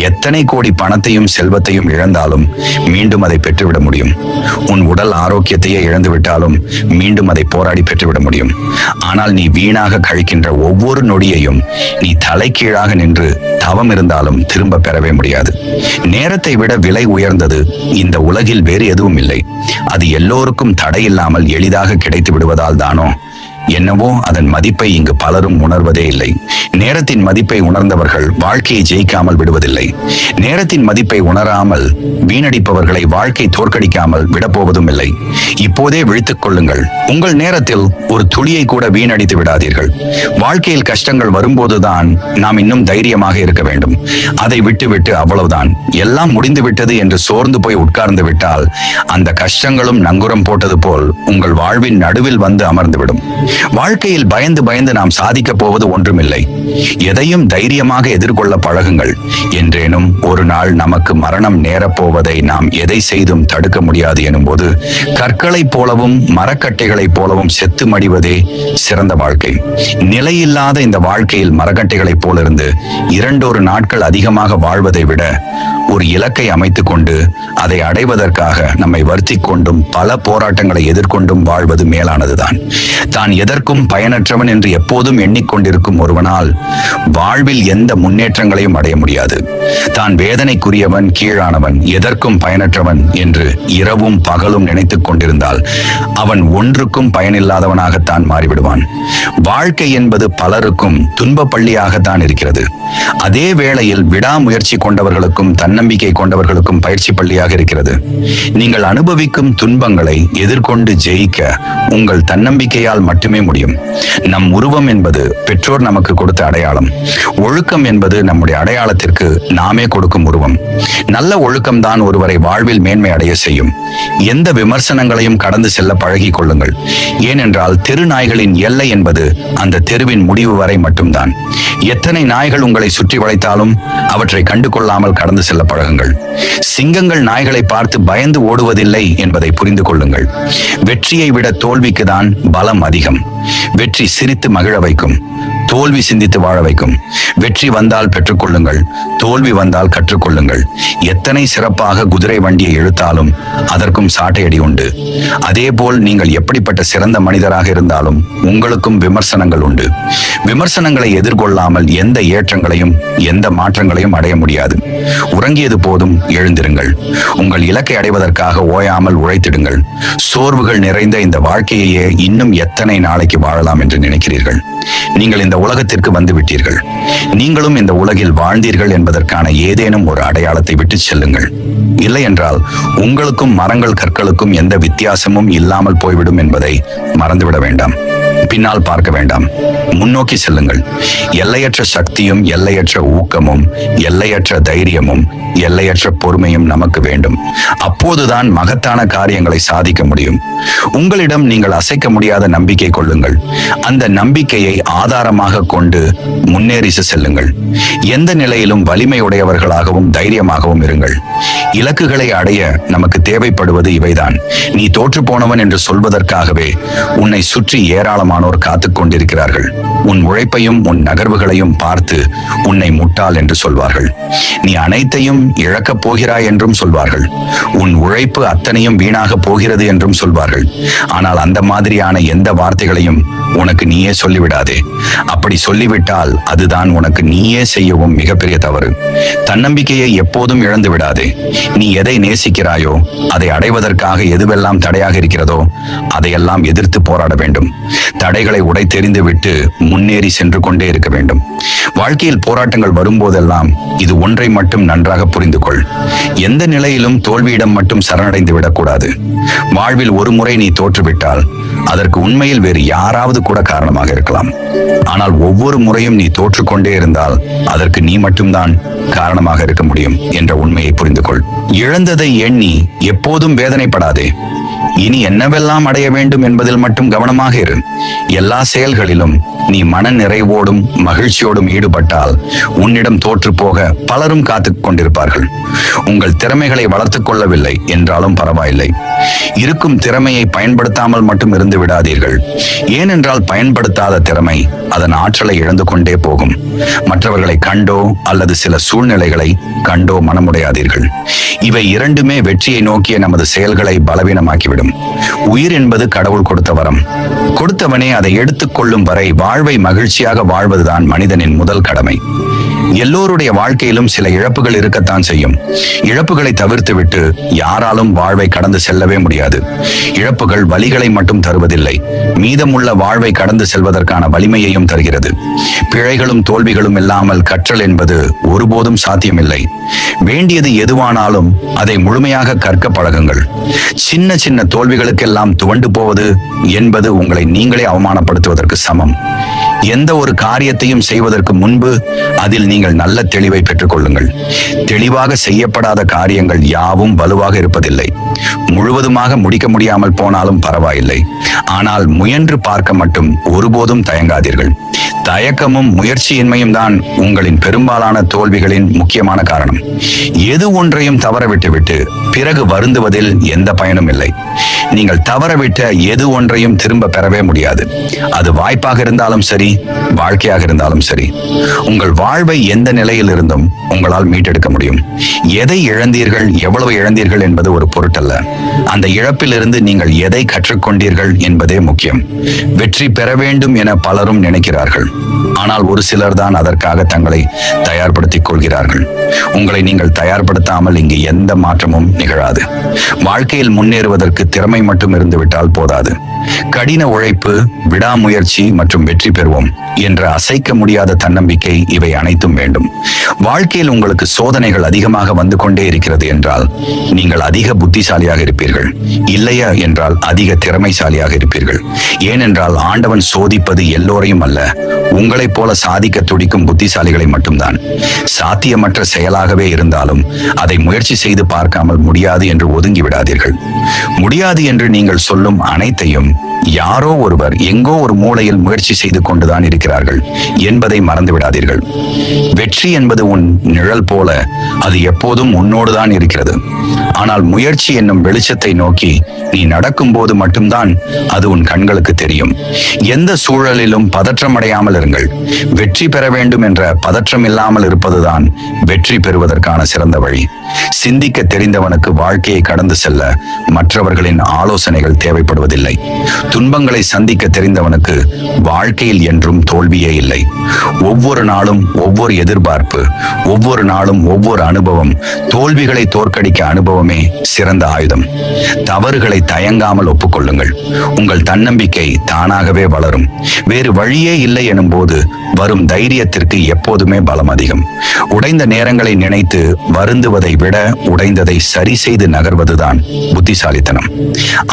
எத்தனை கோடி பணத்தையும் செல்வத்தையும் இழந்தாலும் மீண்டும் அதை பெற்றுவிட முடியும். உன் உடல் ஆரோக்கியத்தையே இழந்து விட்டாலும் மீண்டும் அதை போராடி பெற்றுவிட முடியும். ஆனால் நீ வீணாக கழிக்கின்ற ஒவ்வொரு நொடியையும் நீ தலைகீழாக நின்று தவம் இருந்தாலும் திரும்ப பெறவே முடியாது. நேரத்தை விட விலை உயர்ந்தது இந்த உலகில் வேறு எதுவும் இல்லை. அது எல்லோருக்கும் தடையில்லாமல் எளிதாக கிடைத்து விடுவதால் தானோ என்னவோ அதன் மதிப்பை இங்கு பலரும் உணர்வதே இல்லை. நேரத்தின் மதிப்பை உணர்ந்தவர்கள் வாழ்க்கையை ஜெயிக்காமல் விடுவதில்லை. நேரத்தின் மதிப்பை உணராமல் வீணடிப்பவர்களை வாழ்க்கை தோற்கடிக்காமல் விடப்போவதும் இல்லை. இப்போதே விழித்துக் கொள்ளுங்கள். உங்கள் நேரத்தில் ஒரு துளியை கூட வீணடித்து விடாதீர்கள். வாழ்க்கையில் கஷ்டங்கள் வரும்போதுதான் நாம் இன்னும் தைரியமாக இருக்க வேண்டும். அதை விட்டுவிட்டு அவ்வளவுதான் எல்லாம் முடிந்து விட்டது என்று சோர்ந்து போய் உட்கார்ந்து விட்டால் அந்த கஷ்டங்களும் நங்குரம் போட்டது போல் உங்கள் வாழ்வின் நடுவில் வந்து அமர்ந்துவிடும். வாழ்க்கையில் பயந்து பயந்து நாம் சாதிக்க போவது ஒன்றுமில்லை. எதையும் தைரியமாக எதிர்கொள்ள பழகுங்கள். என்றேனும் ஒரு நாள் நமக்கு மரணம் நேரப்போவதை நாம் எதை செய்தும் தடுக்க முடியாது எனும்போது கற்களைப் போலவும் மரக்கட்டைகளைப் போலவும் செத்து மடிவதே சிறந்த வாழ்க்கை. நிலையில்லாத இந்த வாழ்க்கையில் மரக்கட்டைகளைப் போலிருந்து 2 நாட்கள் அதிகமாக வாழ்வதை விட ஒரு இலக்கை அமைத்துக் கொண்டு அதை அடைவதற்காக நம்மை வருத்திக் கொண்டும் பல போராட்டங்களை எதிர்கொண்டும் வாழ்வது மேலானதுதான். தான் எதற்கும் பயனற்றவன் என்று எப்போதும் எண்ணிக்கொண்டிருக்கும் ஒருவனால் வாழ்வில் எந்த முன்னேற்றங்களையும் அடைய முடியாது. தான் வேதனைக்குரியவன், கீழானவன், எதற்கும் பயனற்றவன் என்று இரவும் பகலும் நினைத்துக் கொண்டிருந்தால் அவன் ஒன்றுக்கும் பயனில்லாதவனாகத்தான் மாறிவிடுவான். வாழ்க்கை என்பது பலருக்கும் துன்ப பள்ளியாகத்தான் இருக்கிறது. அதே வேளையில் விடாமுயற்சி கொண்டவர்களுக்கும் தன்னம்பிக்கை கொண்டவர்களுக்கும் பயிற்சி பள்ளியாக இருக்கிறது. நீங்கள் அனுபவிக்கும் துன்பங்களை எதிர்கொண்டு ஜெயிக்க உங்கள் தன்னம்பிக்கையால் மட்டுமே முடியும். நம் உருவம் என்பது பெற்றோர் நமக்கு கொடுத்த அடையாளம். ஒழுக்கம் என்பது நம்முடைய அடையாளத்திற்கு நாமே கொடுக்கும் உருவம். நல்ல ஒழுக்கம்தான் ஒருவரை வாழ்வில் மேன்மை அடைய செய்யும். எந்த விமர்சனங்களையும் கடந்து செல்ல பழகிக் கொள்ளுங்கள். ஏனென்றால் தெரு நாய்களின் எல்லை என்பது அந்த தெருவின் முடிவு வரை மட்டும்தான். எத்தனை நாய்கள் உங்களை சுற்றி வளைத்தாலும் அவற்றை கண்டு கொள்ளாமல் கடந்து செல்ல பழகுங்கள். சிங்கங்கள் நாய்களை பார்த்து பயந்து ஓடுவதில்லை என்பதை புரிந்து கொள்ளுங்கள். வெற்றியை விட தோல்விக்கு தான் பலம் அதிகம். வெற்றி சிரித்து மகிழ வைக்கும், தோல்வி சிந்தித்து வாழ வைக்கும். வெற்றி வந்தால் பெற்றுக்கொள்ளுங்கள், தோல்வி வந்தால் கற்றுக்கொள்ளுங்கள். எத்தனை சிறப்பாக குதிரை வண்டியை இழுத்தாலும் அதற்கும் சாட்டையடி உண்டு. அதேபோல் நீங்கள் எப்படிப்பட்ட சிறந்த மனிதராக இருந்தாலும் உங்களுக்கும் விமர்சனங்கள் உண்டு. விமர்சனங்களை எதிர்கொள்ளாமல் எந்த ஏற்றங்களையும் எந்த மாற்றங்களையும் அடைய முடியாது. உறங்கியது போதும், எழுந்திருங்கள். உங்கள் இலக்கை அடைவதற்காக ஓயாமல் உழைத்திடுங்கள். சோர்வுகள் நிறைந்த இந்த வாழ்க்கையையே இன்னும் எத்தனை நாளைக்கு வாழலாம் என்று நினைக்கிறீர்கள்? நீங்கள் இந்த உலகத்திற்கு வந்து விட்டீர்கள். நீங்களும் இந்த உலகில் வாழ்ந்தீர்கள் என்பதற்கான ஏதேனும் ஒரு அடையாளத்தை விட்டு செல்லுங்கள். இல்லை என்றால் உங்களுக்கும் மரங்கள் கற்களுக்கும் எந்த வித்தியாசமும் இல்லாமல் போய்விடும் என்பதை மறந்துவிட வேண்டாம். பின்னால் பார்க்க வேண்டாம், முன்னோக்கி செல்லுங்கள். எல்லையற்ற சக்தியும் எல்லையற்ற ஊக்கமும் எல்லையற்ற தைரியமும் எல்லையற்ற பொறுமையும் நமக்கு வேண்டும். அப்போதுதான் மகத்தான காரியங்களை சாதிக்க முடியும். உங்களிடம் நீங்கள் அசைக்க முடியாத நம்பிக்கை கொள்ளுங்கள். அந்த நம்பிக்கையை ஆதாரமாக கொண்டு முன்னேறி செல்லுங்கள். எந்த நிலையிலும் வலிமையுடையவர்களாகவும் தைரியமாகவும் இருங்கள். இலக்குகளை அடைய நமக்கு தேவைப்படுவது இவைதான். நீ தோற்று போனவன் என்று சொல்வதற்காகவே உன்னை சுற்றி ஏராளமானோர் காத்துக் கொண்டிருக்கிறார்கள். உன் உழைப்பையும் உன் நகர்வுகளையும் பார்த்து உன்னை முட்டாள் என்று சொல்வார்கள். நீ அனைத்தையும் இழக்கப் போகிறாய் என்றும் சொல்வார்கள். உன் உழைப்பு அத்தனையும் வீணாக போகிறது என்றும் சொல்வார்கள். ஆனால் அந்த மாதிரியான எந்த வார்த்தைகளையும் உனக்கு நீயே சொல்லிவிடாதே. அப்படி சொல்லிவிட்டால் அதுதான் உனக்கு நீயே செய்யவும் மிகப்பெரிய தவறு. தன்னம்பிக்கையை எப்போதும் இழந்து விடாதே. நீ எதை நேசிக்கிறாயோ அதை அடைவதற்காக எதுவெல்லாம் தடையாக இருக்கிறதோ அதையெல்லாம் எதிர்த்து போராட வேண்டும். தடைகளை உடைத்தெறிந்து விட்டு முன்னேறி சென்று கொண்டே இருக்க வேண்டும். வாழ்க்கையில் போராட்டங்கள் வரும்போதெல்லாம் இது ஒன்றை மட்டும் நன்றாக புரிந்து கொள். எந்த நிலையிலும் தோல்வியிடம் மட்டும் சரணடைந்து விடக்கூடாது. வாழ்வில் ஒரு முறை நீ தோற்றுவிட்டால் அதற்கு உண்மையில் வேறு யாராவது கூட காரணமாக இருக்கலாம். ஆனால் ஒவ்வொரு முறையும் நீ தோற்றுக்கொண்டே இருந்தால் அதற்கு நீ மட்டும்தான் காரணமாக இருக்க முடியும் என்ற உண்மையை புரிந்து கொள். இழந்ததை எண்ணி எப்போதும் வேதனைப்படாதே. இனி என்னவெல்லாம் அடைய வேண்டும் என்பதில் மட்டும் கவனமாக இரு. எல்லா செயல்களிலும் நீ மன நிறைவோடும் மகிழ்ச்சியோடும் ஈடுபட்டால் உன்னிடம் தோற்று போக பலரும் காத்துக் கொண்டிருப்பார்கள். உங்கள் திறமைகளை வளர்த்துக் கொள்ளவில்லை என்றாலும் பரவாயில்லை. இருக்கும் திறமையை பயன்படுத்தாமல் மட்டும் இருந்து விடாதீர்கள். ஏனென்றால் பயன்படுத்தாத திறமை அதன் ஆற்றலை இழந்து கொண்டே போகும். மற்றவர்களை கண்டோ அல்லது சில சூழ்நிலைகளை கண்டோ மனமுடையாதீர்கள். இவை இரண்டுமே வெற்றியை நோக்கிய நமது செயல்களை பலவீனமாக்கிவிடும். உயிர் என்பது கடவுள் கொடுத்த வரம். கொடுத்தவனே அதை எடுத்துக் கொள்ளும் வரை வாழ்வை மகிழ்ச்சியாக வாழ்வதுதான் மனிதனின் முதல் கடமை. எல்லோருடைய வாழ்க்கையிலும் சில இழப்புகள் இருக்கத்தான் செய்யும். இழப்புகளை தவிர்த்துவிட்டு யாராலும் வாழ்வை கடந்து செல்லவே முடியாது. இழப்புகள் வலிகளை மட்டும் தருவதில்லை, மீதமுள்ள வாழ்வை கடந்து செல்வதற்கான வலிமையையும் தருகிறது. பிழைகளும் தோல்விகளும் இல்லாமல் கற்றல் என்பது ஒருபோதும் சாத்தியமில்லை. வேண்டியது எதுவானாலும் அதை முழுமையாக கற்க பழகுங்கள். சின்ன சின்ன தோல்விகளுக்கெல்லாம் துவண்டு போவது என்பது உங்களை நீங்களே அவமானப்படுத்துவதற்கு சமம். எந்த ஒரு காரியத்தையும் செய்வதற்கு முன்பு அதில் நீங்கள் நல்ல தெளிவை பெற்றுக் கொள்ளுங்கள். தெளிவாக செய்யப்படாத காரியங்கள் யாவும் வலுவாக இருப்பதில்லை. முழுவதுமாக முடிக்க முடியாமல் போனாலும் பரவாயில்லை. ஆனால் முயன்று பார்க்க மட்டும் ஒருபோதும் தயங்காதீர்கள். தயக்கமும் முயற்சியின்மையும் தான் உங்களின் பெரும்பாலான தோல்விகளின் முக்கியமான காரணம். எது ஒன்றையும் தவறவிட்டுவிட்டு பிறகு வருந்துவதில் எந்த பயனும் இல்லை. நீங்கள் தவறவிட்ட எது ஒன்றையும் திரும்ப பெறவே முடியாது. அது வாய்ப்பாக இருந்தாலும் சரி, வாழ்க்கையாக இருந்தாலும் சரி. உங்கள் வாழ்வை எந்த நிலையில் இருந்தும் உங்களால் மீட்டெடுக்க முடியும். எதை இழந்தீர்கள், எவ்வளவு இழந்தீர்கள் என்பது ஒரு பொருட்டல்ல. அந்த இழப்பிலிருந்து நீங்கள் எதை கற்றுக்கொண்டீர்கள் என்பதே முக்கியம். வெற்றி பெற வேண்டும் என பலரும் நினைக்கிறார்கள். ஆனால் ஒரு சிலர் தான் அதற்காக தங்களை தயார்படுத்திக் கொள்கிறார்கள். உங்களை நீங்கள் தயார்படுத்தாமல் இங்கு எந்த மாற்றமும் நிகழாது. வாழ்க்கையில் முன்னேறுவதற்கு திறமை மட்டும் இருந்துவிட்டால் போதாது. கடின உழைப்பு, விடாமுயற்சி மற்றும் வெற்றி பெறுவோம் என்ற அசைக்க முடியாத தன்னம்பிக்கை, இவை அனைத்தும் வேண்டும். வாழ்க்கையில் உங்களுக்கு சோதனைகள் அதிகமாக வந்து கொண்டே இருக்கிறது என்றால் நீங்கள் அதிக புத்திசாலியாக இருப்பீர்கள். இல்லையா என்றால் அதிக திறமைசாலியாக இருப்பீர்கள். ஏனென்றால் ஆண்டவன் சோதிப்பது எல்லோரையும் அல்ல, உங்களைப் போல சாதிக்க துடிக்கும் புத்திசாலிகளை மட்டும்தான். சாத்தியமற்ற செயலாகவே இருந்தாலும் அதை முயற்சி செய்து பார்க்காமல் முடியாது என்று ஒதுங்கி விடாதீர்கள். முடியாது என்று நீங்கள் சொல்லும் அனைத்தையும் யாரோ ஒருவர் எங்கோ ஒரு மூலையில் முயற்சி செய்து கொண்டுதான் இருக்கிறார்கள் என்பதை மறந்து விடாதீர்கள். வெற்றி என்பது உன் நிழல் போல, அது எப்போதும் உன்னோடுதான் இருக்கிறது. ஆனால் முயற்சி என்னும் வெளிச்சத்தை நோக்கி நீ நடக்கும் போது மட்டும்தான் அது உன் கண்களுக்கு தெரியும். எந்த சூழலிலும் பதற்றமடையாமல் இருங்கள். வெற்றி பெற வேண்டும் என்ற பதற்றம் இல்லாமல் இருப்பதுதான் வெற்றி பெறுவதற்கான சிறந்த வழி. சிந்திக்க தெரிந்தவனுக்கு வாழ்க்கையை கடந்து செல்ல மற்றவர்களின் ஆலோசனைகள் தேவைப்படுவதில்லை. துன்பங்களை சந்திக்க தெரிந்தவனுக்கு வாழ்க்கையில் என்றும் தோல்வியே இல்லை. ஒவ்வொரு நாளும் ஒவ்வொரு எதிர்பார்ப்பு, ஒவ்வொரு நாளும் ஒவ்வொரு அனுபவம், தோல்விகளை தோற்கடிக்க அனுபவமே சிறந்த ஆயுதம். தவறுகளை தயங்காமல் ஒப்புக்கொள்ளுங்கள். உங்கள் தன்னம்பிக்கை தானாகவே வளரும். வேறு வழியே இல்லை எனும் போது வரும் தைரியத்திற்கு எப்போதுமே பலம் அதிகம். உடைந்த நேரங்களை நினைத்து வருந்துவதை விட உடைந்ததை சரி செய்து நகர்வதுதான் புத்திசாலித்தனம்.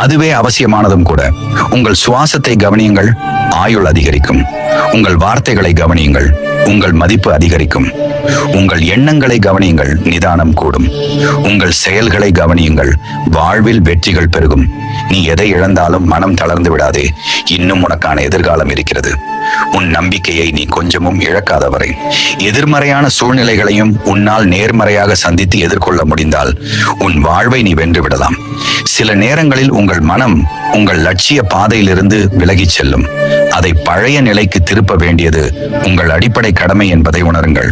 அதுவே அவசியமானதும் கூட. உங்கள் சுவாசத்தை கவனியுங்கள், ஆயுள் அதிகரிக்கும். உங்கள் வார்த்தைகளை கவனியுங்கள், உங்கள் மதிப்பு அதிகரிக்கும். உங்கள் எண்ணங்களை கவனியுங்கள், நிதானம் கூடும். உங்கள் செயல்களை கவனியுங்கள், வாழ்வில் வெற்றிகள் பெருகும். நீ எதை இழந்தாலும் மனம் தளர்ந்து விடாதே. இன்னும் உனக்கான எதிர்காலம் இருக்கிறது. உன் நம்பிக்கையை நீ கொஞ்சமும் இழக்காதவரை. எதிர்மறையான சூழ்நிலைகளையும் உன்னால் நேர்மறையாக சந்தித்து எதிர்கொள்ள முடிந்தால் உன் வாழ்வை நீ வென்று விடலாம். சில நேரங்களில் உங்கள் மனம் உங்கள் லட்சிய பாதையிலிருந்து விலகிச் செல்லும். அதை பழைய நிலைக்கு திருப்ப வேண்டியது உங்கள் அடிப்படை கடமை என்பதை உணருங்கள்.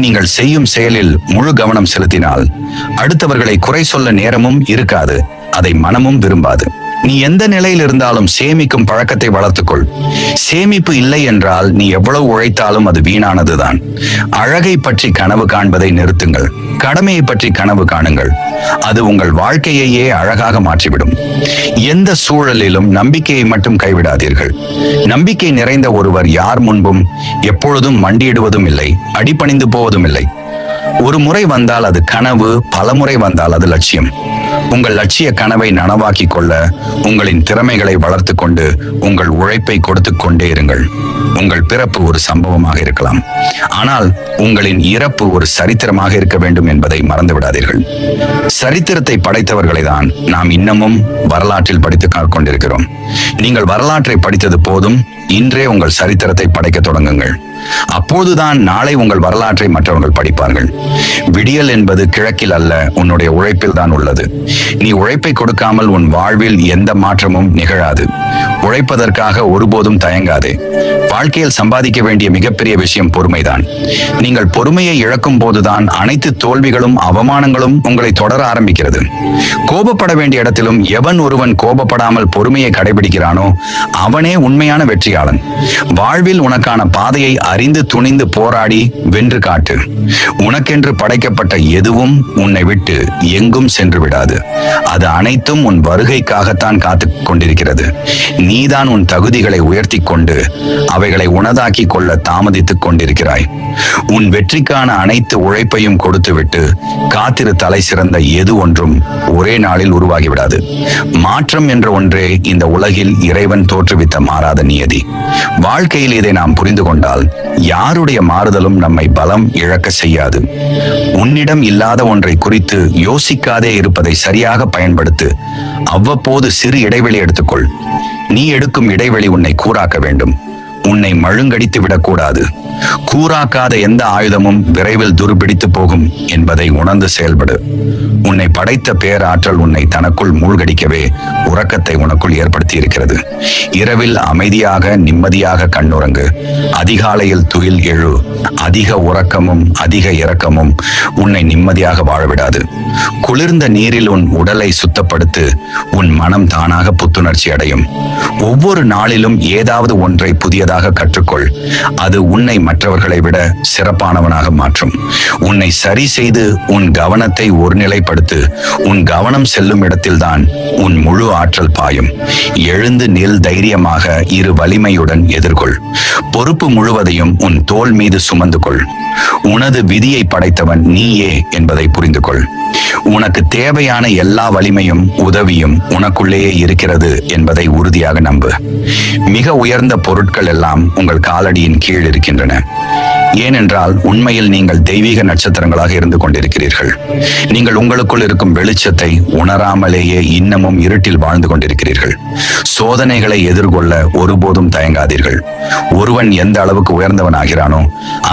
நீங்கள் செய்யும் செயலில் முழு கவனம் செலுத்தினால் அடுத்தவர்களை குறை சொல்ல நேரமும் இருக்காது, அதை மனமும் விரும்பாது. நீ எந்த நிலையில் இருந்தாலும் சேமிக்கும் பழக்கத்தை வளர்த்துக்கொள். சேமிப்பு இல்லை என்றால் நீ எவ்வளவு உழைத்தாலும் அது வீணானதுதான். அழகை பற்றி கனவு காண்பதை நிறுத்துங்கள். கடமையை பற்றி கனவு காணுங்கள். அது உங்கள் வாழ்க்கையையே அழகாக மாற்றிவிடும். எந்த சூழலிலும் நம்பிக்கையை மட்டும் கைவிடாதீர்கள். நம்பிக்கை நிறைந்த ஒருவர் யார் முன்பும் எப்பொழுதும் மண்டியிடுவதும் இல்லை, அடிபணிந்து போவதும் இல்லை. ஒரு முறை வந்தால் அது கனவு, பல முறை வந்தால் அது லட்சியம். உங்கள் லட்சிய கனவை நனவாக்கி கொள்ள உங்களின் திறமைகளை வளர்த்து கொண்டு உங்கள் உழைப்பை கொடுத்து கொண்டே இருங்கள். உங்கள் பிறப்பு ஒரு சம்பவமாக இருக்கலாம், ஆனால் உங்களின் இறப்பு ஒரு சரித்திரமாக இருக்க வேண்டும் என்பதை மறந்து விடாதீர்கள். சரித்திரத்தை படைத்தவர்களை தான் நாம் இன்னமும் வரலாற்றில் படித்து கொண்டிருக்கிறோம். நீங்கள் வரலாற்றை படித்தது போதும், இன்றே உங்கள் சரித்திரத்தை படைக்க தொடங்குங்கள். அப்போதுதான் நாளை உங்கள் வரலாற்றை மற்றவர்கள் படிப்பார்கள். விடியல் என்பது கிழக்கில் அல்ல, உன்னுடைய உழைப்பில் தான் உள்ளது. நீ உழைப்பை கொடுக்காமல் உன் வாழ்வில் எந்த மாற்றமும் நிகழாது. உழைப்பதற்காக ஒருபோதும் தயங்காதே. வாழ்க்கையில் சம்பாதிக்க வேண்டிய மிகப்பெரிய விஷயம் பொறுமைதான். நீங்கள் பொறுமையை இழக்கும் போதுதான் அனைத்து தோல்விகளும் அவமானங்களும் உங்களை தொடர ஆரம்பிக்கிறது. கோபப்பட வேண்டிய இடத்திலும் எவன் ஒருவன் கோபப்படாமல் பொறுமையை கடைபிடிக்கிறானோ அவனே உண்மையான வெற்றியாளன். வாழ்வில் உனக்கான பாதையை அறிந்து துணிந்து போராடி வென்று காட்டு. உனக்கென்று படைக்கப்பட்ட எதுவும் உன்னை விட்டு எங்கும் சென்று விடாது. அது அனைத்தும் உன் வருகைக்காகத்தான் காத்து கொண்டிருக்கிறது. நீதான் உன் தகுதிகளை உயர்த்தி கொண்டு அவைகளை உனதாக்கி கொள்ள தாமதித்துக் கொண்டிருக்கிறாய். உன் வெற்றிக்கான அனைத்து உழைப்பையும் கொடுத்துவிட்டு காத்திரு. தலை சிறந்த எது ஒன்றும் ஒரே நாளில் உருவாகிவிடாது. மாற்றம் என்ற ஒன்றே இந்த உலகில் இறைவன் தோற்றுவித்த மாறாத நியதி. வாழ்க்கையில் இதை நாம் புரிந்து கொண்டால் யாருடைய மாறுதலும் நம்மை பலம் இழக்க செய்யாது. உன்னிடம் இல்லாத ஒன்றை குறித்து யோசிக்காதே இருப்பதை சரியாக பயன்படுத்து. அவ்வப்போது சிறு இடைவெளி எடுத்துக்கொள். நீ எடுக்கும் இடைவெளி உன்னை கூராக்க வேண்டும். உன்னை மழுங்கடித்து விடக்கூடாது. கூராக்காத எந்த ஆயுதமும் விரைவில் துருபிடித்து போகும் என்பதை உணர்ந்து செயல்படு. உன்னை படைத்த பேராற்றல் உன்னை தனக்குள் மூழ்கடிக்கவே உறக்கத்தை உனக்குள் ஏற்படுத்தி இருக்கிறது. இரவில் அமைதியாக நிம்மதியாக கண்ணுறங்கு. அதிகாலையில் துயில் எழு. அதிக உறக்கமும் அதிக இரக்கமும் உன்னை நிம்மதியாக வாழவிடாது. குளிர்ந்த நீரில் உன் உடலை சுத்தப்படுத்து. உன் மனம் தானாக புத்துணர்ச்சி அடையும். ஒவ்வொரு நாளிலும் ஏதாவது ஒன்றை புதியதாக கற்றுக்கொள். அது உன்னை மற்றவர்களை விட சிறப்பானவனாக மாற்றும். உன்னை சரி செய்து உன் கவனத்தை ஒருநிலைப்படுத்து. உன் கவனம் செல்லும் இடத்தில்தான் உன் முழு ஆற்றல் பாயும். எழுந்து நில். தைரியமாக இரு. வலிமையுடன் எதிர்கொள். பொறுப்பு முழுவதையும் உன் தோள் மீது சுமந்து கொள். உனது விதியை படைத்தவன் நீயே என்பதை புரிந்து கொள். உனக்கு தேவையான எல்லா வலிமையும் உதவியும் உனக்குள்ளேயே இருக்கிறது என்பதை உறுதியாக நம்பு. மிக உயர்ந்த பொருட்கள் எல்லாம் உங்கள் காலடியின் கீழ் இருக்கின்றன. ஏனென்றால் உண்மையில் நீங்கள் தெய்வீக நட்சத்திரங்களாக இருந்து கொண்டிருக்கிறீர்கள். நீங்கள் உங்களுக்குள் இருக்கும் வெளிச்சத்தை உணராமலேயே இன்னமும் இருட்டில் வாழ்ந்து கொண்டிருக்கிறீர்கள். சோதனைகளை எதிர்கொள்ள ஒருபோதும் தயங்காதீர்கள். ஒருவன் எந்த அளவுக்கு உயர்ந்தவன் ஆகிறானோ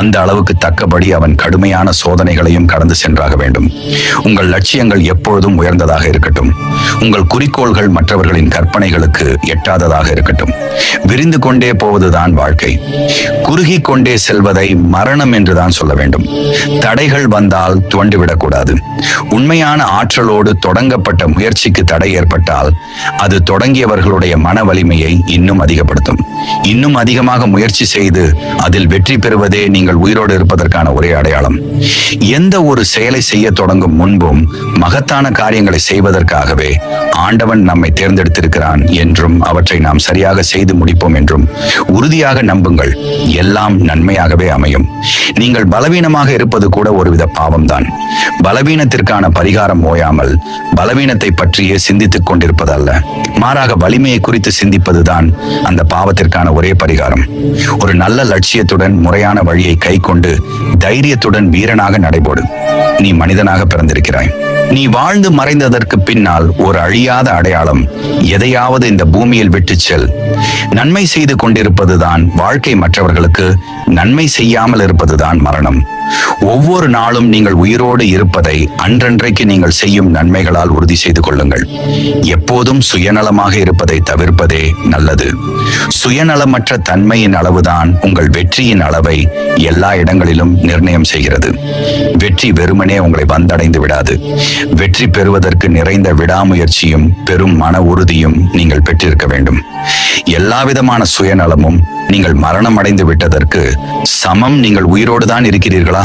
அந்த அளவுக்கு தக்கபடி அவன் கடுமையான சோதனைகளையும் கடந்து சென்றாக வேண்டும். உங்கள் லட்சியங்கள் எப்பொழுதும் உயர்ந்ததாக இருக்கட்டும். உங்கள் குறிக்கோள்கள் மற்றவர்களின் கற்பனைகளுக்கு எட்டாததாக இருக்கட்டும். விரிந்து கொண்டே போவதுதான் வாழ்க்கை. குறுகி கொண்டே செல்வதை மரணம் என்றுதான் சொல்ல வேண்டும். தடைகள் வந்தால் துவண்டுவிடக்கூடாது. உண்மையான ஆற்றலோடு தொடங்கப்பட்ட முயற்சிக்கு தடை ஏற்பட்டால் அது தொடங்கியவர்களுடைய மன வலிமையை இன்னும் அதிகப்படுத்தும். இன்னும் அதிகமாக முயற்சி செய்து அதில் வெற்றி பெறுவதே நீங்கள் உயிரோடு இருப்பதற்கான ஒரே அடையாளம். எந்த ஒரு செயலை செய்ய தொடங்கும் முன்பும் மகத்தான காரியங்களை செய்வதற்காகவே ஆண்டவன் நம்மை தேர்ந்தெடுத்திருக்கிறான் என்றும் அவற்றை நாம் சரியாக செய்து முடிப்போம் என்றும் உறுதியாக நம்புங்கள். எல்லாம் நன்மையாகவே அமையும். நீங்கள் பலவீனமாக இருப்பது கூட ஒருவித பாவம்தான். பலவீனத்திற்கான பரிகாரம் ஓயாமல் பலவீனத்தை பற்றியே சிந்தித்துக் கொண்டிருப்பதல்ல, மாறாக வலிமையை குறித்து சிந்திப்பதுதான் அந்த பாவத்திற்கான ஒரே பரிகாரம். ஒரு நல்ல லட்சியத்துடன் முறையான வழியை கை கொண்டு தைரியத்துடன் வீரனாக நடைபோடு. நீ மனிதனாக பிறந்திருக்கிறாய். நீ வாழ்ந்து மறைந்ததற்கு பின்னால் ஒரு அழியாத அடையாளம். எதையாவது இந்த பூமியில் விட்டு செல். நன்மை செய்து கொண்டிருப்பதுதான் வாழ்க்கை. மற்றவர்களுக்கு நன்மை செய்யாமல் இருப்பதுதான் மரணம். ஒவ்வொரு நாளும் நீங்கள் உயிரோடு இருப்பதை அன்றன்றைக்கு நீங்கள் செய்யும் நன்மைகளால் உறுதி செய்து கொள்ளுங்கள். எப்போதும் சுயநலமாக இருப்பதை தவிர்ப்பதே நல்லது. சுயநலமற்ற தன்மையின் அளவுதான் உங்கள் வெற்றியின் அளவை எல்லா இடங்களிலும் நிர்ணயம் செய்கிறது. வெற்றி வெறுமனே உங்களை வந்தடைந்து விடாது. வெற்றி பெறுவதற்கு நிறைந்த விடாமுயற்சியும் பெரும் மன உறுதியும் நீங்கள் பெற்றிருக்க வேண்டும். எல்லாவிதமான சுயநலமும் நீங்கள் மரணம் அடைந்து விட்டதற்கு சமம். நீங்கள் உயிரோடு தான் இருக்கிறீர்களா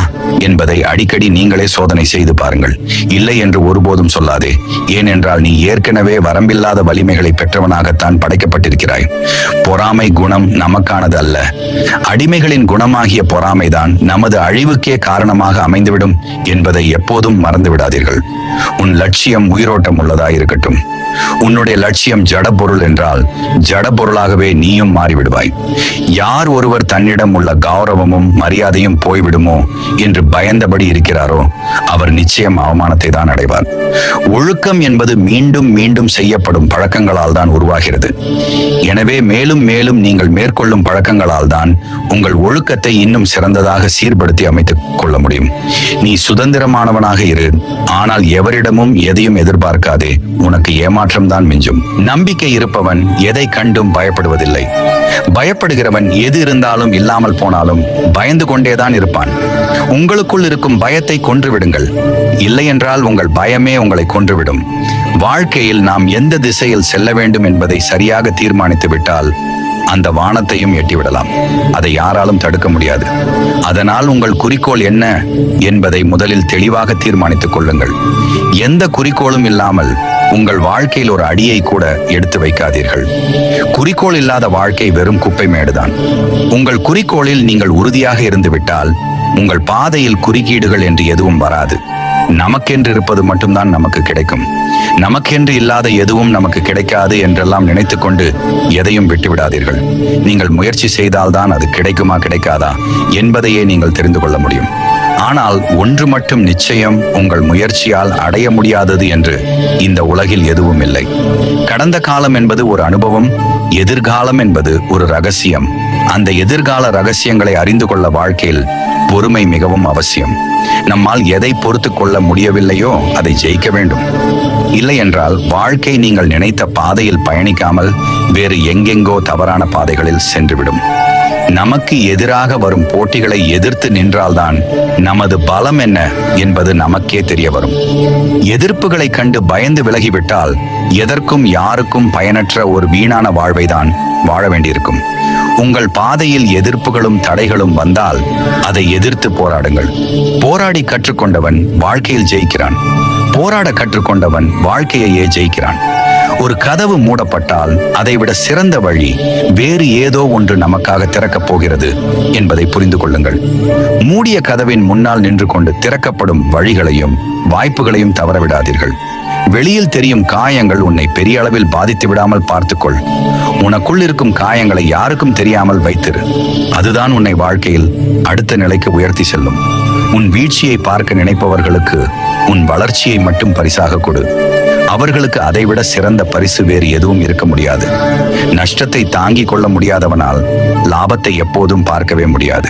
என்பதை அடிக்கடி நீங்களே சோதனை செய்து பாருங்கள். இல்லை என்று ஒருபோதும் சொல்லாதே. ஏனென்றால் நீ ஏற்கனவே வரம்பில்லாத வலிமைகளை பெற்றவனாகத்தான் படைக்கப்பட்டிருக்கிறாய். பொறாமை குணம் நமக்கானது அல்ல. அடிமைகளின் குணமாகிய பொறாமைதான் நமது அழிவுக்கே காரணமாக அமைந்துவிடும் என்பதை எப்போதும் மறந்து விடாதீர்கள். உன் லட்சியம் உயிரோட்டம் உள்ளதாய் இருக்கட்டும். உன்னுடைய லட்சியம் ஜட பொருள் என்றால் ஜட பொருளாகவே நீயும் மாறிவிடுவாய். யார் ஒருவர் தன்னிடம் உள்ள கௌரவமும் மரியாதையும் போய்விடுமோ என்று பயந்தபடி இருக்கிறாரோ அவர் நிச்சயம் அவமானத்தை தான் அடைவார். ஒழுக்கம் என்பது மீண்டும் மீண்டும் செய்யப்படும் பழக்கங்களால் தான் உருவாகிறது. எனவே மேலும் மேலும் நீங்கள் மேற்கொள்ளும் பழக்கங்களால் தான் உங்கள் ஒழுக்கத்தை இன்னும் சிறந்ததாக சீர்படுத்தி அமைத்துக் கொள்ள முடியும். நீ சுதந்திரமானவனாக இரு. ஆனால் எவரிடமும் எதையும் எதிர்பார்க்காதே. உனக்கு ஏமாற்றம் தான் மிஞ்சும். நம்பிக்கை இருப்பவன் எதை கண்டும் பயப்படுவதில்லை. பயப்படுகிறவன் எது இருந்தாலும் இல்லாமல் போனாலும் பயந்து கொண்டேதான் இருப்பான். உங்களுக்குள் இருக்கும் பயத்தை கொன்றுவிடுங்கள். இல்லை என்றால் உங்கள் பயமே உங்களை கொன்றுவிடும். வாழ்க்கையில் நாம் எந்த திசையில் செல்ல வேண்டும் என்பதை சரியாக தீர்மானித்து விட்டால் அந்த வானத்தையும் எட்டிவிடலாம். அதை யாராலும் தடுக்க முடியாது. அதனால் உங்கள் குறிக்கோள் என்ன என்பதை முதலில் தெளிவாக தீர்மானித்துக் கொள்ளுங்கள். எந்த குறிக்கோளும் இல்லாமல் உங்கள் வாழ்க்கையில் ஒரு அடியை கூட எடுத்து வைக்காதீர்கள். குறிக்கோள் இல்லாத வாழ்க்கை வெறும் குப்பை மேடுதான். உங்கள் குறிக்கோளில் நீங்கள் உறுதியாக இருந்து விட்டால் உங்கள் பாதையில் குறுக்கீடுகள் என்று எதுவும் வராது. நமக்கென்று இருப்பது மட்டும்தான் நமக்கு கிடைக்கும். நமக்கென்று இல்லாத எதுவும் நமக்கு கிடைக்காது என்றெல்லாம் நினைத்துக்கொண்டு எதையும் விட்டுவிடாதீர்கள். நீங்கள் முயற்சி செய்தால்தான் அது கிடைக்குமா கிடைக்காதா என்பதையே நீங்கள் தெரிந்து கொள்ள முடியும். ஆனால் ஒன்று மட்டும் நிச்சயம், உங்கள் முயற்சியால் அடைய முடியாதது என்று இந்த உலகில் எதுவும் இல்லை. கடந்த காலம் என்பது ஒரு அனுபவம், எதிர்காலம் என்பது ஒரு ரகசியம். அந்த எதிர்கால ரகசியங்களை அறிந்து கொள்ள வாழ்க்கையில் பொறுமை மிகவும் அவசியம். நம்மால் எதை பொறுத்து கொள்ள முடியவில்லையோ அதை ஜெயிக்க வேண்டும். இல்லை என்றால் வாழ்க்கை நீங்கள் நினைத்த பாதையில் பயணிக்காமல் வேறு எங்கெங்கோ தவறான பாதைகளில் சென்றுவிடும். நமக்கு எதிராக வரும் போட்டிகளை எதிர்த்து நின்றால்தான் நமது பலம் என்ன என்பது நமக்கே தெரிய வரும். எதிர்ப்புகளை கண்டு பயந்து விலகிவிட்டால் எதற்கும் யாருக்கும் பயனற்ற ஒரு வீணான வாழ்வைதான் வாழ வேண்டியிருக்கும். உங்கள் பாதையில் எதிர்ப்புகளும் தடைகளும் வந்தால் அதை எதிர்த்து போராடுங்கள். போராடி கற்றுக்கொண்டவன் வாழ்க்கையில் ஜெயிக்கிறான். போராட கற்றுக்கொண்டவன் வாழ்க்கையையே ஜெயிக்கிறான். ஒரு கதவு மூடப்பட்டால் அதைவிட சிறந்த வழி வேறு ஏதோ ஒன்று நமக்காக திறக்கப் போகிறது என்பதை புரிந்து கொள்ளுங்கள். மூடிய கதவின் முன்னால் நின்று கொண்டு திறக்கப்படும் வழிகளையும் வாய்ப்புகளையும் தவறவிடாதீர்கள். வெளியில் தெரியும் காயங்கள் உன்னை பெரிய அளவில் பாதித்து விடாமல் பார்த்துக்கொள். உனக்குள் இருக்கும் காயங்களை யாருக்கும் தெரியாமல் வைத்திரு. அதுதான் உன்னை வாழ்க்கையில் அடுத்த நிலைக்கு உயர்த்தி செல்லும். உன் வீழ்ச்சியை பார்க்க நினைப்பவர்களுக்கு உன் வளர்ச்சியை மட்டும் பரிசாக கொடு. அவர்களுக்கு அதைவிட சிறந்த பரிசு வேறு எதுவும் இருக்க முடியாது. நஷ்டத்தை தாங்கிக் கொள்ள முடியாதவனால் லாபத்தை எப்போதும் பார்க்கவே முடியாது.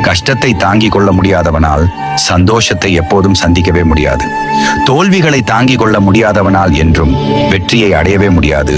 கஷ்டத்தை தாங்கிக் கொள்ள முடியாதவனால் சந்தோஷத்தை எப்போதும் சந்திக்கவே முடியாது. தோல்விகளை தாங்கிக் கொள்ள முடியாதவனால் என்றும் வெற்றியை அடையவே முடியாது.